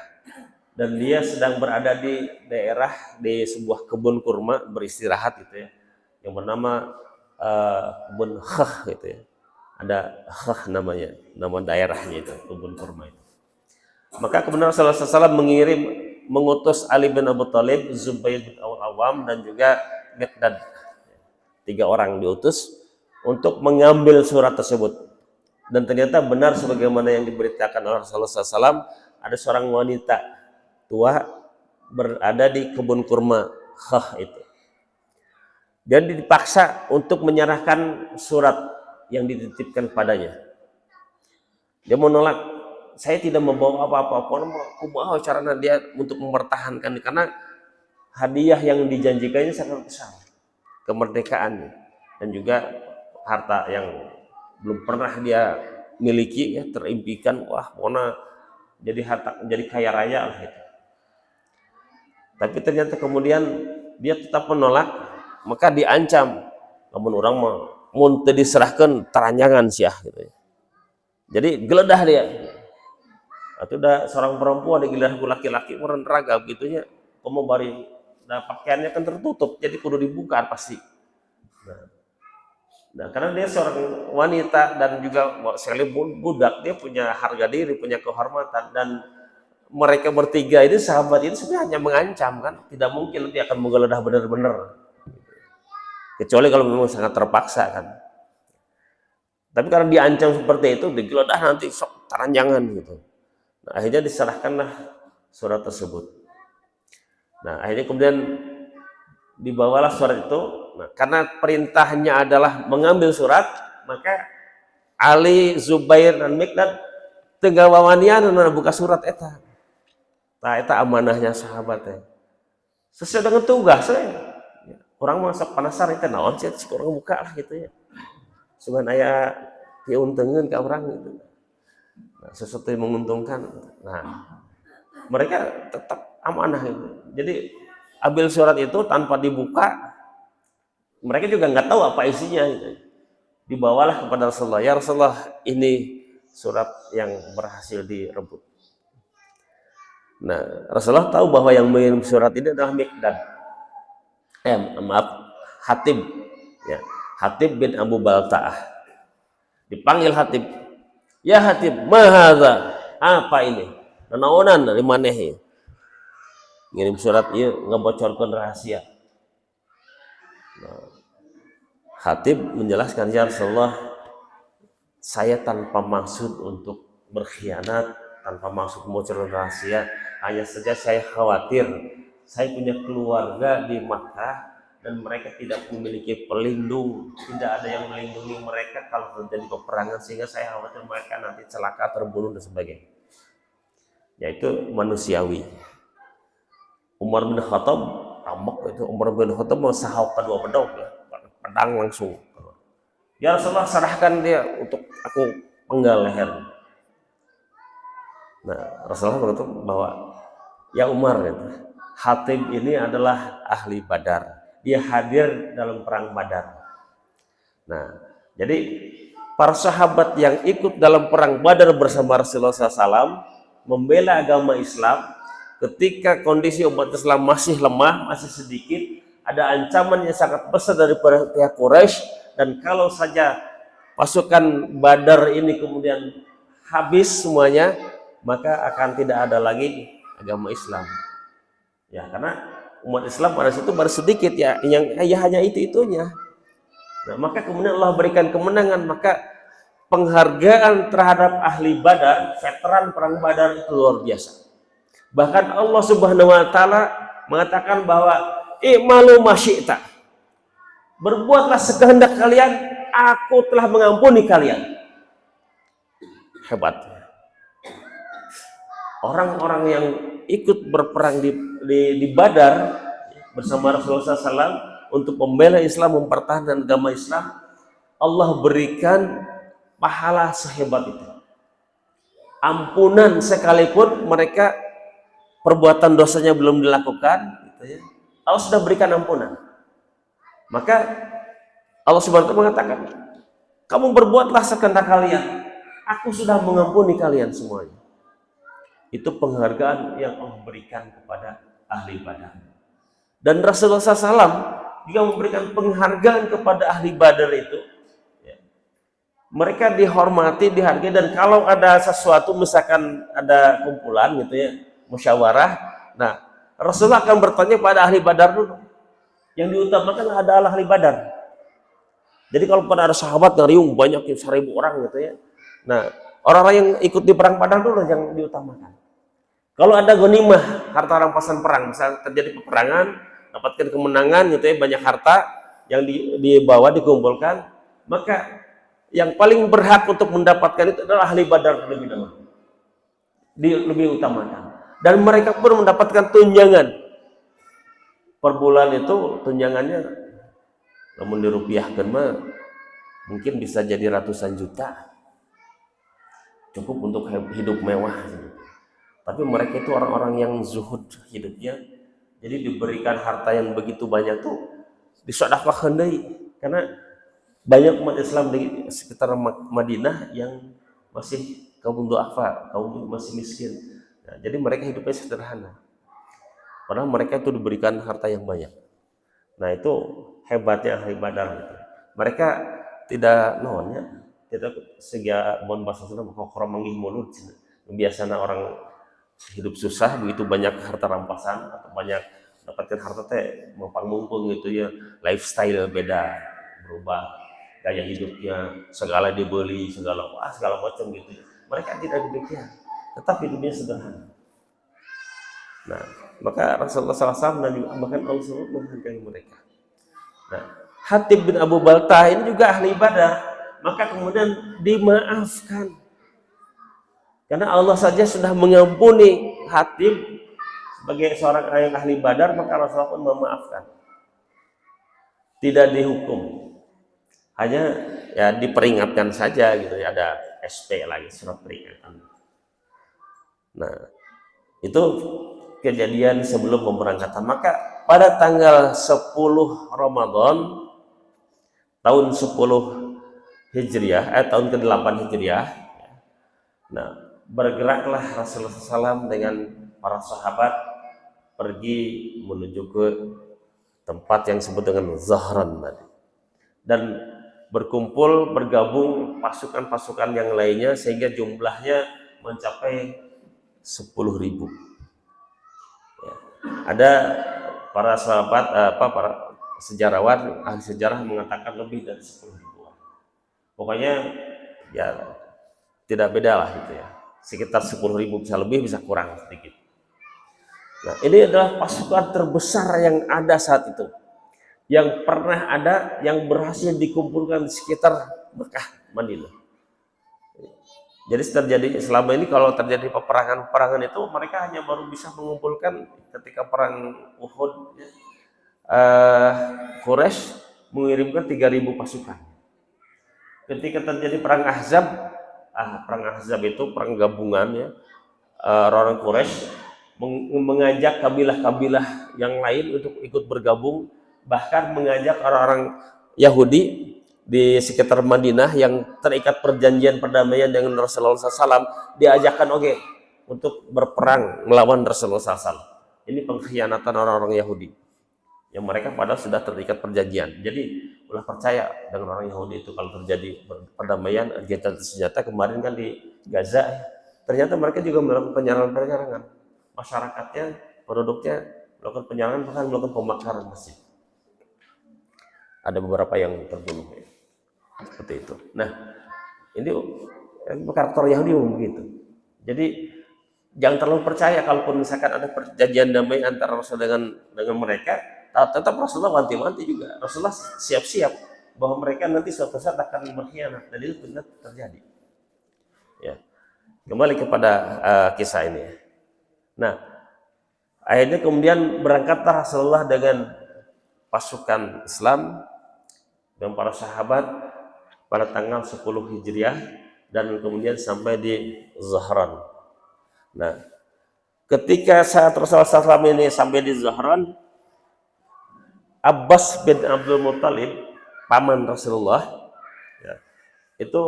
Dan dia sedang berada di daerah di sebuah kebun kurma beristirahat gitu ya, yang bernama kebun Khah gitu ya. Ada Khah namanya, nama daerahnya itu, kebun kurma itu. Maka kemudian Rasulullah SAW mengutus Ali bin Abi Thalib, Zubair bin Awam, dan juga Miqdad. 3 orang diutus untuk mengambil surat tersebut. Dan ternyata benar sebagaimana yang diberitakan oleh Rasulullah SAW, ada seorang wanita tua berada di kebun kurma Khah itu. Dan dipaksa untuk menyerahkan surat yang dititipkan padanya. Dia menolak, saya tidak membawa apa-apa, kumaha caranya dia untuk mempertahankan, karena hadiah yang dijanjikannya sangat besar, kemerdekaan dan juga harta yang belum pernah dia miliki ya, terimpikan, wah mana jadi harta, jadi kaya raya lah itu. Tapi ternyata kemudian dia tetap menolak, maka diancam, namun orang mau diserahkan teranjangan siah gitu ya. Jadi geledah dia. Atau udah seorang perempuan digeledah laki-laki meren ragam gitunya, pemobari. Nah, pakaiannya kan tertutup, jadi kudu dibuka pasti. Nah, karena dia seorang wanita dan juga sekali budak, dia punya harga diri, punya kehormatan, dan mereka bertiga ini sahabat ini sebenarnya hanya mengancam kan, tidak mungkin nanti akan menggeledah benar-benar, kecuali kalau memang sangat terpaksa kan. Tapi karena diancam seperti itu, digeledah nanti sok taranjangan gitu. Nah, akhirnya diserahkanlah surat tersebut. Nah, akhirnya kemudian dibawalah surat itu. Nah, karena perintahnya adalah mengambil surat, maka Ali, Zubair, dan Miqdad tegawawanian buka surat eta. Nah, eta amanahnya sahabatnya. Sesuai dengan tugas saya. Orang masuk penasaran itu naon sih, orang buka lah gitu ya. Cuman aya diuntungkan ke orang gitu. Nah, sesuatu yang menguntungkan. Nah, mereka tetap amanah itu. Jadi ambil surat itu tanpa dibuka, mereka juga nggak tahu apa isinya gitu. Dibawalah kepada Rasulullah, ya Rasulullah, ini surat yang berhasil direbut. Nah, Rasulullah tahu bahwa yang mengirim surat ini adalah Miqdad, Hatib Ya, Hatib bin Abu Balta'ah. Dipanggil Hatib. Ya Hatib, mahadza? Apa ini? Nanaonan dari maneh. Ngirim surat ieu ngebocorkeun rahasia. Nah, Hatib menjelaskan, ya Rasulullah, saya tanpa maksud untuk berkhianat, tanpa maksud membocorkan rahasia, hanya saja saya khawatir saya punya keluarga di Makkah dan mereka tidak memiliki pelindung, tidak ada yang melindungi mereka kalau terjadi peperangan, sehingga saya khawatir mereka nanti celaka, terbunuh dan sebagainya. Yaitu manusiawi. Umar bin Khattab tambak itu, Umar bin Khattab mau sahau kedua pedang ya, pedang langsung. Ya Rasulullah, serahkan dia untuk aku penggal leher. Nah, Rasulullah berkata bahwa ya Umar, gitu, Hatib ini adalah ahli Badar. Dia hadir dalam perang Badar. Nah, jadi para sahabat yang ikut dalam perang Badar bersama Rasulullah SAW membela agama Islam ketika kondisi umat Islam masih lemah, masih sedikit, ada ancaman yang sangat besar dari pihak Quraisy, dan kalau saja pasukan Badar ini kemudian habis semuanya, maka akan tidak ada lagi agama Islam. Ya, karena umat Islam pada situ baru sedikit ya, yang hanya itu-itunya. Nah, maka kemudian Allah berikan kemenangan, maka penghargaan terhadap ahli Badar, veteran perang Badar itu luar biasa. Bahkan Allah Subhanahu wa taala mengatakan bahwa i'malu masyi'ta. Berbuatlah sekehendak kalian, aku telah mengampuni kalian. Hebat. Orang-orang yang ikut berperang di Badar bersama Rasulullah SAW untuk membela Islam, mempertahankan agama Islam, Allah berikan pahala sehebat itu. Ampunan sekalipun mereka perbuatan dosanya belum dilakukan, gitu ya, Allah sudah berikan ampunan. Maka Allah Subhanahu wa taala mengatakan, kamu berbuatlah sekehendak kalian, aku sudah mengampuni kalian semuanya. Itu penghargaan yang Allah berikan kepada ahli Badar. Dan Rasulullah SAW juga memberikan penghargaan kepada ahli Badar itu. Ya. Mereka dihormati, dihargai, dan kalau ada sesuatu, misalkan ada kumpulan gitu ya, musyawarah, nah Rasulullah akan bertanya pada ahli Badar dulu. Yang diutamakan adalah ahli Badar. Jadi kalau pada ada sahabat yang riung banyak 1.000 orang gitu ya, nah orang-orang yang ikut di perang Badar dulu yang diutamakan. Kalau ada ghanimah, harta rampasan perang, misalnya terjadi peperangan, dapatkan kemenangan gitu ya, banyak harta yang dibawa, dikumpulkan, maka yang paling berhak untuk mendapatkan itu adalah ahli Badar terlebih dahulu, lebih utamakan. Dan mereka pun mendapatkan tunjangan per bulan, itu tunjangannya namun dirupiahkan mah mungkin bisa jadi ratusan juta, cukup untuk hidup mewah. Tapi mereka itu orang-orang yang zuhud hidupnya, jadi diberikan harta yang begitu banyak tuh disedekahkan deui, karena banyak umat Islam di sekitar Madinah yang masih kaum du'afa, kaum masih miskin. Nah, jadi mereka hidupnya sederhana, padahal mereka itu diberikan harta yang banyak. Nah, itu hebatnya ahli Badar gitu. Mereka tidak tidak sega bon bahasa Sunda kokoro manggih mulut. Biasanya orang hidup susah, begitu banyak harta rampasan atau banyak dapatkan harta teh mumpung gitu ya, lifestyle beda, berubah gaya hidupnya, segala dibeli, segala macam gitu. Mereka tidak demikian, tetap hidupnya sederhana. Nah, maka Rasulullah SAW bahkan Allah menghargai mereka. Nah, Hatib bin Abu Balta'ah ini juga ahli Badar, maka kemudian dimaafkan. Karena Allah saja sudah mengampuni Hatib sebagai seorang yang ahli Badar, maka Rasulullah pun memaafkan. Tidak dihukum, hanya ya diperingatkan saja gitu ya, ada SP lagi, surat peringatan. Nah, itu kejadian sebelum pemberangkatan. Maka pada tanggal 10 Ramadan tahun 10 Hijriah, tahun ke-8 Hijriah, nah bergeraklah Rasulullah SAW dengan para sahabat pergi menuju ke tempat yang disebut dengan Zahran tadi. dan berkumpul bergabung pasukan-pasukan yang lainnya sehingga jumlahnya mencapai 10.000. Ya. Ada para sahabat para sejarawan ahli sejarah mengatakan lebih dari 10.000. Pokoknya ya tidak beda lah gitu ya, sekitar 10.000, bisa lebih bisa kurang sedikit. Nah, ini adalah pasukan terbesar yang ada saat itu, yang pernah ada, yang berhasil dikumpulkan di sekitar Mekah, Madinah. Jadi terjadi selama ini kalau terjadi peperangan itu mereka hanya baru bisa mengumpulkan ketika perang Uhud. Ya. Quraisy mengirimkan 3.000 pasukan. Ketika terjadi perang Ahzab itu perang gabungan ya. Orang Quraisy mengajak kabilah-kabilah yang lain untuk ikut bergabung, bahkan mengajak orang-orang Yahudi di sekitar Madinah yang terikat perjanjian perdamaian dengan Rasulullah SAW, diajakkan untuk berperang melawan Rasulullah SAW. Ini pengkhianatan orang-orang Yahudi yang mereka padahal sudah terikat perjanjian. Jadi ulah percaya dengan orang Yahudi itu kalau terjadi perdamaian gencatan senjata kemarin kan di Gaza, ternyata mereka juga melakukan penyerangan, masyarakatnya, penduduknya melakukan penyerangan, bahkan melakukan pembakaran masjid. Ada beberapa yang terbunuh ya. Seperti itu. Nah, ini karakter Yahudi begitu. Jadi jangan terlalu percaya kalaupun misalkan ada perjanjian damai antara Rasul dengan mereka, tetap Rasulullah wanti-wanti juga. Rasulullah siap-siap bahwa mereka nanti suatu saat akan berkhianat, dan itu benar terjadi. Ya. Kembali kepada kisah ini. Nah, akhirnya kemudian berangkatlah Rasulullah dengan pasukan Islam dan para sahabat pada tanggal 10 Hijriah dan kemudian sampai di Zahran. Nah, ketika saat Rasulullah SAW ini sampai di Zahran, Abbas bin Abdul Muttalib, paman Rasulullah, ya, itu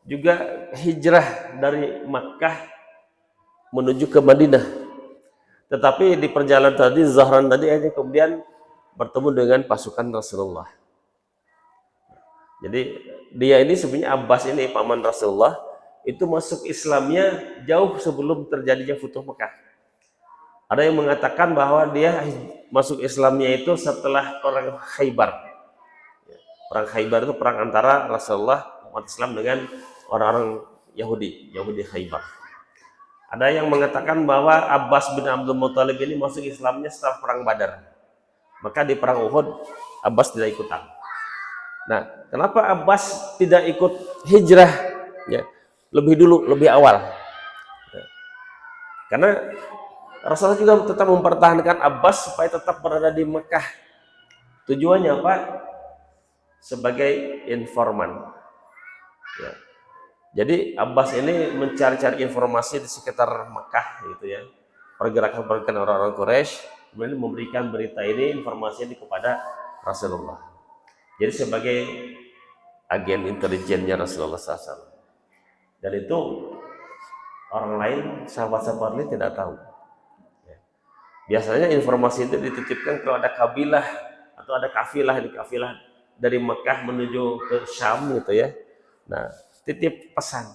juga hijrah dari Makkah menuju ke Madinah. Tetapi di perjalanan tadi, Zahran tadi akhirnya kemudian bertemu dengan pasukan Rasulullah. Jadi dia ini sebenarnya Abbas ini paman Rasulullah itu masuk Islamnya jauh sebelum terjadinya Futuh Mekah. Ada yang mengatakan bahwa dia masuk Islamnya itu setelah perang Khaybar. Perang Khaybar itu perang antara Rasulullah umat Islam dengan orang-orang Yahudi Khaybar. Ada yang mengatakan bahwa Abbas bin Abdul Muttalib ini masuk Islamnya setelah perang Badar. Maka di perang Uhud Abbas tidak ikutan. Nah, kenapa Abbas tidak ikut hijrah ya, lebih dulu, lebih awal? Ya. Karena Rasulullah juga tetap mempertahankan Abbas supaya tetap berada di Mekah. Tujuannya apa? Sebagai informan. Ya. Jadi Abbas ini mencari-cari informasi di sekitar Mekah gitu ya. Pergerakan orang-orang Quraisy, kemudian memberikan berita ini, informasi ini kepada Rasulullah. Jadi sebagai agen intelijennya Rasulullah SAW. Dan itu orang lain, sahabat-sahabat lain tidak tahu. Biasanya informasi itu dititipkan kalau ada kabilah atau ada kafilah dari Mekah menuju ke Syam gitu ya. Nah, titip pesan.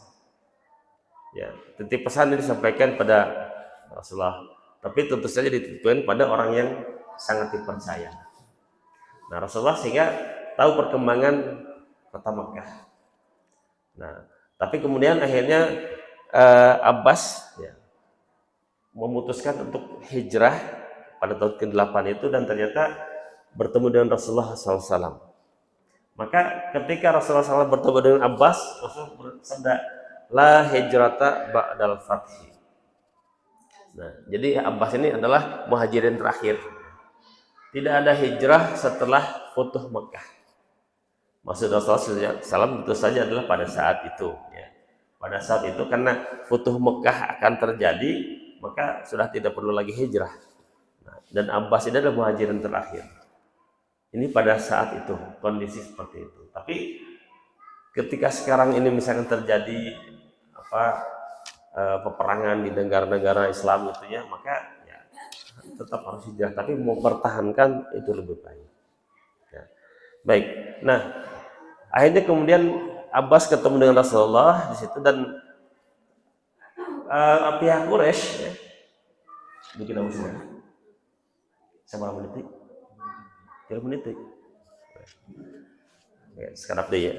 Ya, titip pesan ini disampaikan pada Rasulullah. Tapi tentu saja dititipkan pada orang yang sangat dipercaya. Nah, Rasulullah sehingga tahu perkembangan kota Mekah. Nah, tapi kemudian akhirnya Abbas ya, memutuskan untuk hijrah pada tahun ke-8 itu dan ternyata bertemu dengan Rasulullah SAW. Maka ketika Rasulullah SAW bertemu dengan Abbas, Rasulullah bersabda, la hijrata ba'dal fathi. Nah, jadi Abbas ini adalah muhajirin terakhir. Tidak ada hijrah setelah Futuh Mekah. Maksud Rasulullah SAW tentu saja adalah pada saat itu. Ya. Pada saat itu karena Futuh Mekah akan terjadi, maka sudah tidak perlu lagi hijrah. Nah, dan Abbas ini adalah muhajirin terakhir. Ini pada saat itu, kondisi seperti itu. Tapi ketika sekarang ini misalkan terjadi peperangan di negara-negara Islam itu ya, maka tetap harus hijrah, tapi mempertahankan itu lebih baik. Ya. Baik. Nah, akhirnya kemudian Abbas ketemu dengan Rasulullah di situ dan pihak Quraisy ya, bikin apa semua? Sama menit, 3 menit. Ya, sekarang deh ya.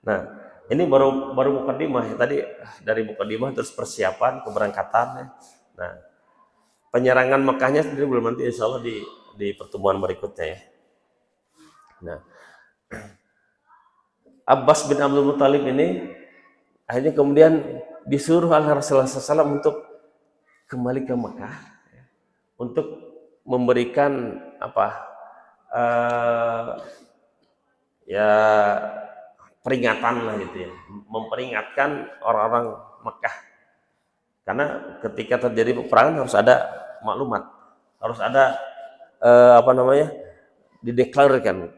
Nah, ini baru mukadimah ya. Tadi dari mukadimah terus persiapan keberangkatan ya. Nah, penyerangan Mekahnya sendiri belum, nanti insya Allah di pertemuan berikutnya ya. Nah, Abbas bin Abdul Muthalib ini akhirnya kemudian disuruh oleh Rasulullah SAW untuk kembali ke Mekah ya, untuk memberikan ya peringatan lah gitu ya, memperingatkan orang-orang Mekah, karena ketika terjadi peperangan harus ada maklumat, harus ada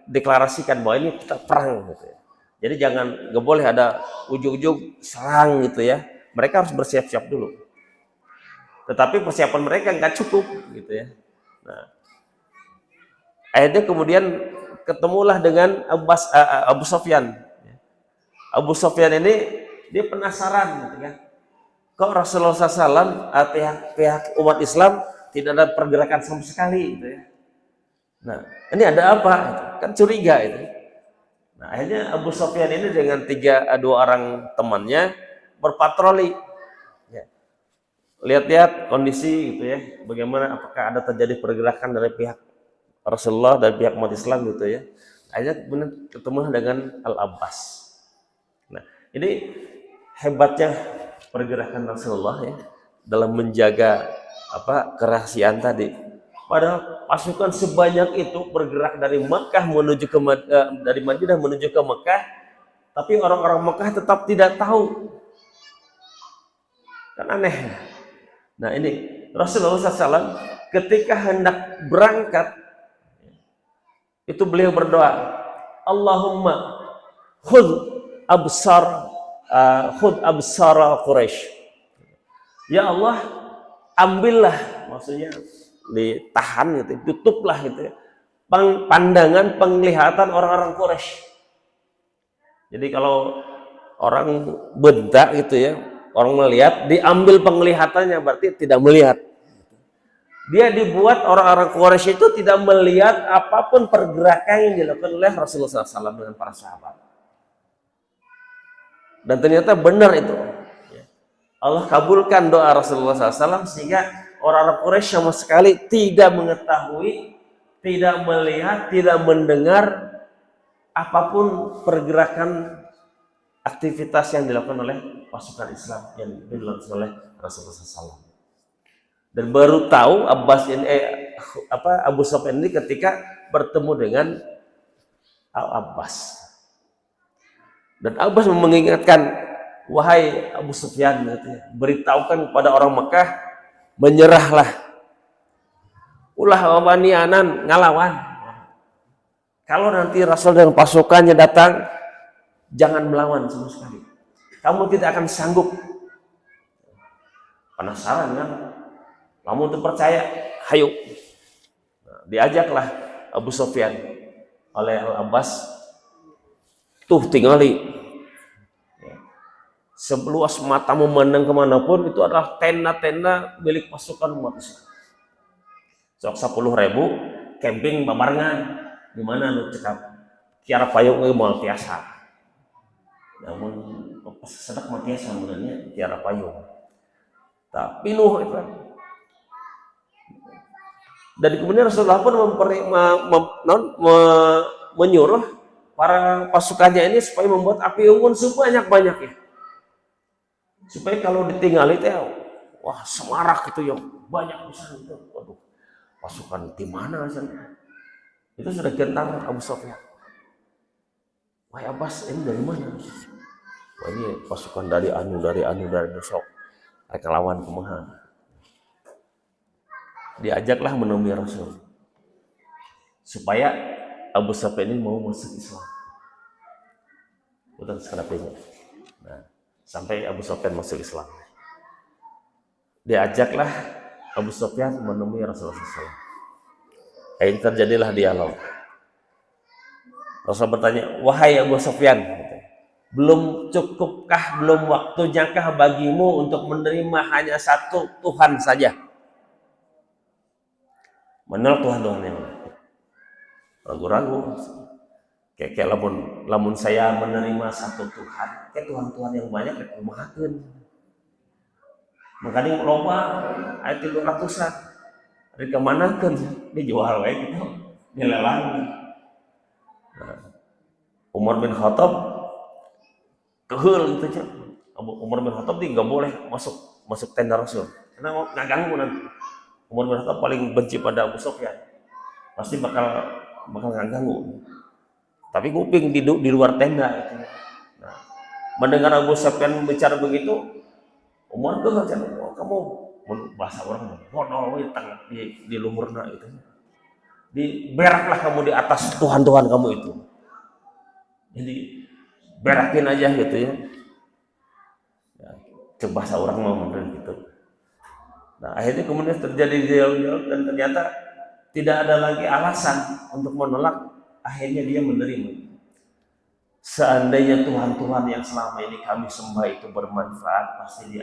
deklarasikan bahwa ini kita perang gitu ya. Jadi nggak boleh ada ujung-ujung serang gitu ya. Mereka harus bersiap-siap dulu. Tetapi persiapan mereka nggak cukup gitu ya. Nah, akhirnya kemudian ketemulah dengan Abu Sofyan. Abu Sofyan ini dia penasaran gitu ya. Kok Rasulullah SAW pihak umat Islam tidak ada pergerakan sama sekali gitu ya. Nah, ini ada apa? Kan curiga itu. Nah, akhirnya Abu Sofyan ini dengan dua orang temannya berpatroli. Ya. Lihat-lihat kondisi gitu ya. Bagaimana, apakah ada terjadi pergerakan dari pihak Rasulullah dan pihak umat Islam gitu ya. Akhirnya kemudian ketemu dengan Al-Abbas. Nah, ini hebatnya pergerakan Rasulullah ya dalam menjaga kerahasiaan tadi. Padahal pasukan sebanyak itu bergerak dari Makkah menuju dari Madinah menuju ke Mekah, tapi orang-orang Mekah tetap tidak tahu. Kan aneh. Nah, ini Rasulullah SAW ketika hendak berangkat itu beliau berdoa, Allahumma khudh absara Quraisy. Ya Allah, ambillah, maksudnya ditahan gitu, tutuplah gitu ya, pandangan penglihatan orang-orang Quraisy. Jadi kalau orang bentak gitu ya, orang melihat, diambil penglihatannya, berarti tidak melihat. Dia dibuat orang-orang Quraisy itu tidak melihat apapun pergerakan yang dilakukan oleh Rasulullah SAW dengan para sahabat. Dan ternyata benar itu. Allah kabulkan doa Rasulullah SAW sehingga orang-orang Quraisy sama sekali tidak mengetahui, tidak melihat, tidak mendengar apapun pergerakan aktivitas yang dilakukan oleh pasukan Islam yang dilakukan oleh Rasulullah SAW. Dan baru tahu Abu Sufyan ini ketika bertemu dengan Al-Abbas. Dan Abbas mengingatkan, wahai Abu Sufyan, beritahukan kepada orang Mekah, menyerahlah, ulah wanianan ngalawan. Kalau nanti Rasul dan pasukannya datang, jangan melawan sama sekali. Kamu tidak akan sanggup. Penasaran kan? Kamu untuk percaya, hayo. Nah, diajaklah Abu Sufyan oleh Al-Abbas. Tuh tingali, seluas mata memandang kemanapun itu adalah tenda-tenda milik pasukan umat Islam. Sok 10.000 camping babarengan di mana nu cekap kiara payung mau tiasa. Namun pas sedek mah tiasa sebenarnya kiara payung. Tapi nuh itu. Dan kemudian Rasulullah pun menyuruh para pasukannya ini supaya membuat api unggun sebanyak-banyaknya. Supaya kalau ditinggal itu ya, wah semarak gitu ya, banyak besar itu. Waduh, pasukan di mana sana? Itu sudah gentar Abu Sufyan. Wah Abbas, ini dari mana? Wah ini pasukan dari Nusok. Mereka lawan kumaha. Diajaklah menemui Rasul. Supaya Abu Sufyan ini mau masuk Islam. Bukan sekelapnya. Nah, sampai Abu Sufyan masuk Islam. Diajaklah Abu Sufyan menemui Rasulullah SAW. Akhirnya terjadilah dialog. Rasul bertanya, wahai Abu Sufyan, belum cukupkah, belum waktunyakah bagimu untuk menerima hanya satu Tuhan saja? Menurut Tuhan yang ragu-ragu. Kayak lamun saya menerima satu Tuhan, kayak Tuhan yang banyak kayak kumahakeun. Makanya loba ayat 300-an. Ari kamanakeun dijual wae gitu, dilelang. Umar bin Khattab keheul gitu nya. Umar bin Khattab nggak boleh masuk tenda Rasul. Karena mau ngaganggu nanti. Umar bin Khattab paling benci pada Abu Sufyan. Pasti bakal ngaganggu. Tapi kuping di luar tenda gitu. Nah, mendengar Abu Sufyan bicara begitu, Umar tuh oh, kamu bahasa orang modal di luhurna itu. Beraklah kamu di atas Tuhan kamu itu. Jadi berakin aja gitu ya. Coba bahasa orang mau model gitu. Nah, akhirnya kemudian terjadi dialog dan ternyata tidak ada lagi alasan untuk menolak. Akhirnya dia menerima. Seandainya Tuhan yang selama ini kami sembah itu bermanfaat, pasti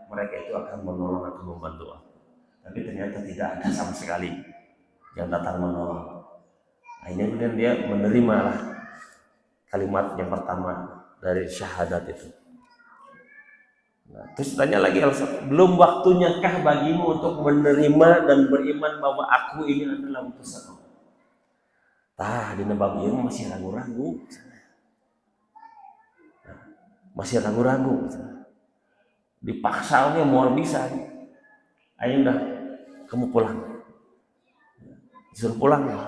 mereka itu akan menolong atau membantu aku. Tapi ternyata tidak ada sama sekali yang datang menolong. Akhirnya kemudian dia menerima kalimat yang pertama dari syahadat itu. Nah, terus tanya lagi, belum waktunyakah bagimu untuk menerima dan beriman bahwa aku ini adalah utusan Allah? Dina bab ieu masih ragu-ragu. Masih ragu-ragu. Dipaksa mau bisa. Ayo udah, kamu pulang. Disuruh pulang. Nah,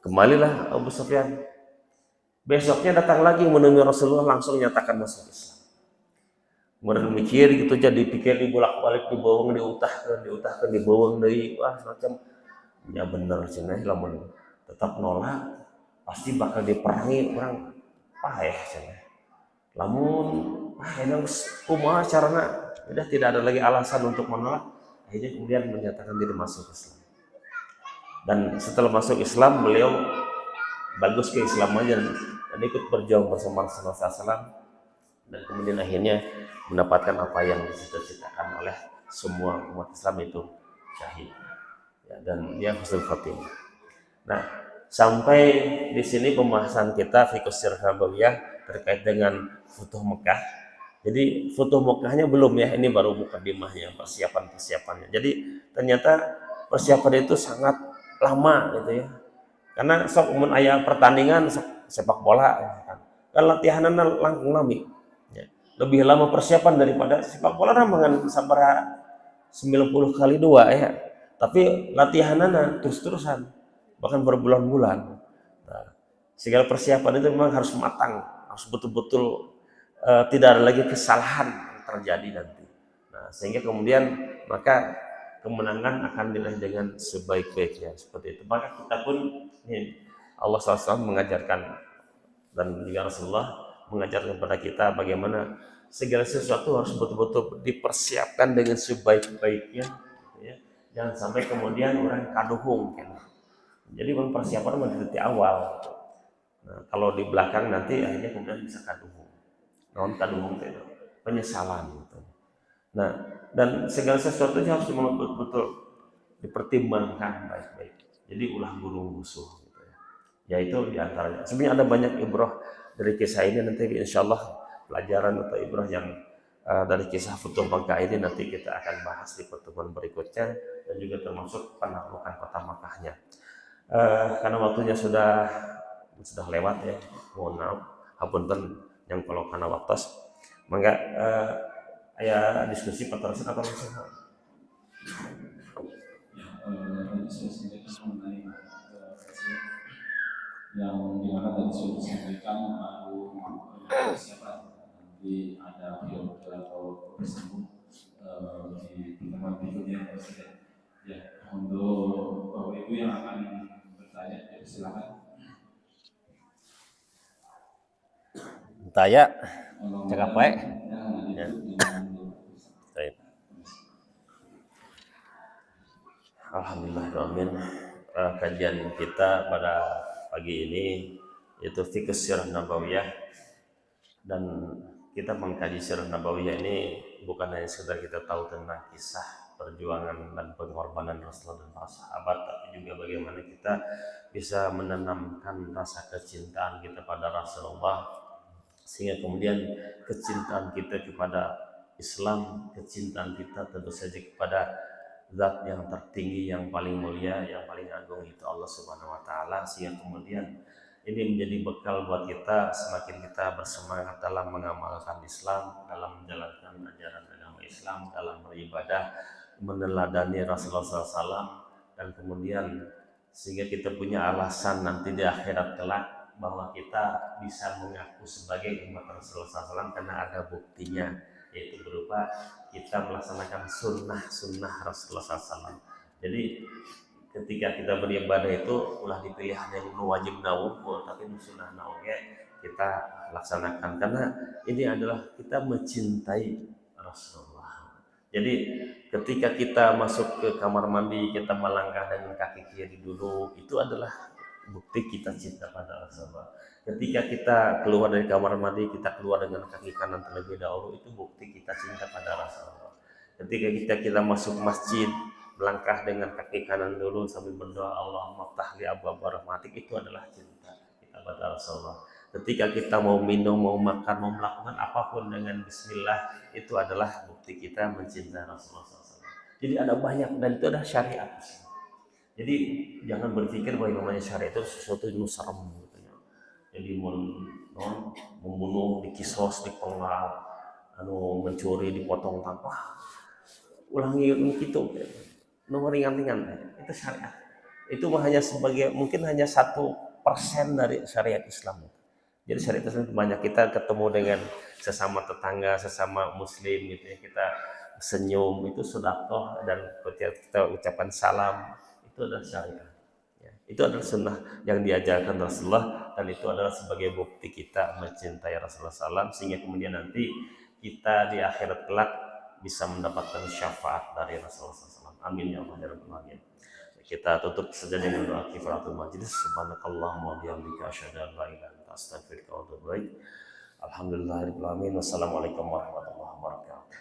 kembalilah Abu Sufyan. Besoknya datang lagi menemui Rasulullah, langsung nyatakan masuk Islam. Kemudian mikir gitu, jadi pikir dibolak-balik, dibawang, diutahkan, dibawang dari wah semacam ya bener cenah lamun tetap nolak pasti bakal diperangi orang paeh cenah. Lamun enak kumaha carana, udah tidak ada lagi alasan untuk menolak. Akhirnya kemudian menyatakan diri masuk Islam. Dan setelah masuk Islam, beliau bagus ke Islam aja dan ikut berjuang bersama Rasulullah SAW, dan kemudian akhirnya mendapatkan apa yang dicita-citakan oleh semua umat Islam, itu syahid ya, dan dia husnul khotimah. Nah, sampai di sini pembahasan kita Fiqh Sirah Nabawiyah terkait dengan Futuh Mekah. Jadi Futuh Mekahnya belum ya, ini baru mukadimahnya, persiapannya. Jadi ternyata persiapan itu sangat lama gitu ya. Karena sok mun aya pertandingan sepak bola kan latihanana langkung lami. Ya. Lebih lama persiapan daripada sepak bola rambangan sabaraha 90 kali 2 ya. Tapi latihanana terus-terusan bahkan berbulan-bulan. Nah, segala persiapan itu memang harus matang, harus betul-betul tidak ada lagi kesalahan yang terjadi nanti. Nah, sehingga kemudian maka kemenangan akan diraih dengan sebaik-baiknya seperti itu. Maka kita pun Allah SWT mengajarkan dan juga Rasulullah mengajarkan kepada kita bagaimana segala sesuatu harus betul-betul dipersiapkan dengan sebaik-baiknya. Ya. Jangan sampai kemudian orang kaduhung. Jadi persiapan dari awal. Nah, kalau di belakang nanti akhirnya kemudian bisa kaduhung. Kaduhung itu penyesalan. Gitu. Nah, dan segala sesuatu harus betul-betul dipertimbangkan baik-baik. Jadi ulah gulung gusuh. Gitu ya. Yaitu diantaranya. Sebenarnya ada banyak ibrah dari kisah ini, nanti insyaallah pelajaran atau ibrah yang dari kisah Futuh Makkah ini nanti kita akan bahas di pertemuan berikutnya, dan juga termasuk penaklukan kota Makkahnya. Karena waktunya sudah lewat ya, mohon maaf, hapunten yang kalau karena waktu, mangga aya diskusi patrosin atau langsung. Diskusi mengenai yang dimana tadi sudah disampaikan siapa nanti ada periode atau bersambung di pertemuan berikutnya Presiden. Ya, untuk Bapak Ibu yang akan bertanya, ya silakan. Tanya, cakap baik. Ya. Alhamdulillah, amin. kajian kita pada pagi ini, yaitu fikih sirah nabawiyah. Dan kita mengkaji sirah nabawiyah ini bukan hanya sekedar kita tahu tentang kisah perjuangan dan pengorbanan Rasulullah dan para sahabat, tapi juga bagaimana kita bisa menanamkan rasa kecintaan kita pada Rasulullah, sehingga kemudian kecintaan kita kepada Islam, kecintaan kita tentu saja kepada zat yang tertinggi, yang paling mulia, yang paling agung, itu Allah Subhanahu wa taala, sehingga kemudian ini menjadi bekal buat kita semakin kita bersemangat dalam mengamalkan Islam, dalam menjalankan ajaran agama Islam, dalam beribadah, meneladani Rasulullah SAW, dan kemudian sehingga kita punya alasan nanti di akhirat kelak bahwa kita bisa mengaku sebagai umat Rasulullah SAW karena ada buktinya, yaitu berupa kita melaksanakan sunnah Rasulullah SAW. Jadi ketika kita beribadah itu ulah dipilih hanya wajib nawukul, tapi sunnah nawukul kita laksanakan karena ini adalah kita mencintai Rasulullah. Jadi ketika kita masuk ke kamar mandi, kita melangkah dengan kaki kiri dulu, itu adalah bukti kita cinta pada Rasulullah. Ketika kita keluar dari kamar mandi, kita keluar dengan kaki kanan terlebih dahulu, itu bukti kita cinta pada Rasulullah. Ketika kita masuk masjid, melangkah dengan kaki kanan dulu sambil berdoa Allahumma ftah li abwaaba rahmatik, itu adalah cinta kita pada Rasulullah. Ketika kita mau minum, mau makan, mau melakukan apapun dengan bismillah, itu adalah bukti kita mencintai Rasulullah SAW. Jadi ada banyak, dan itu adalah syariat. Jadi jangan berpikir bahwa namanya syariat itu sesuatu yang serem gitu ya. Jadi membunuh, dikisos, dipenggal, mencuri, dipotong tanpa, ulangi gitu. Nomor ringan-ringan itu syariat. Itu hanya sebagai mungkin hanya 1% dari syariat Islam. Jadi syariat Islam banyak, kita ketemu dengan sesama tetangga, sesama muslim gitu ya, kita senyum, itu sedekah, dan kita ucapan salam, itu adalah syariat. Ya, itu adalah sunnah yang diajarkan Rasulullah, dan itu adalah sebagai bukti kita mencintai Rasulullah SAW, sehingga kemudian nanti kita di akhirat kelak bisa mendapatkan syafaat dari Rasulullah SAW. Amin ya Allah ya Rabbal alamin. Kita tutup saja dengan doa kifaratul majlis. Subhanakallahumma wa bihamdika asyhadu an la ilaha illa anta astaghfiruka wa atubu ilaik. Alhamdulillahirabbil alamin. Wassalamualaikum warahmatullahi wabarakatuh.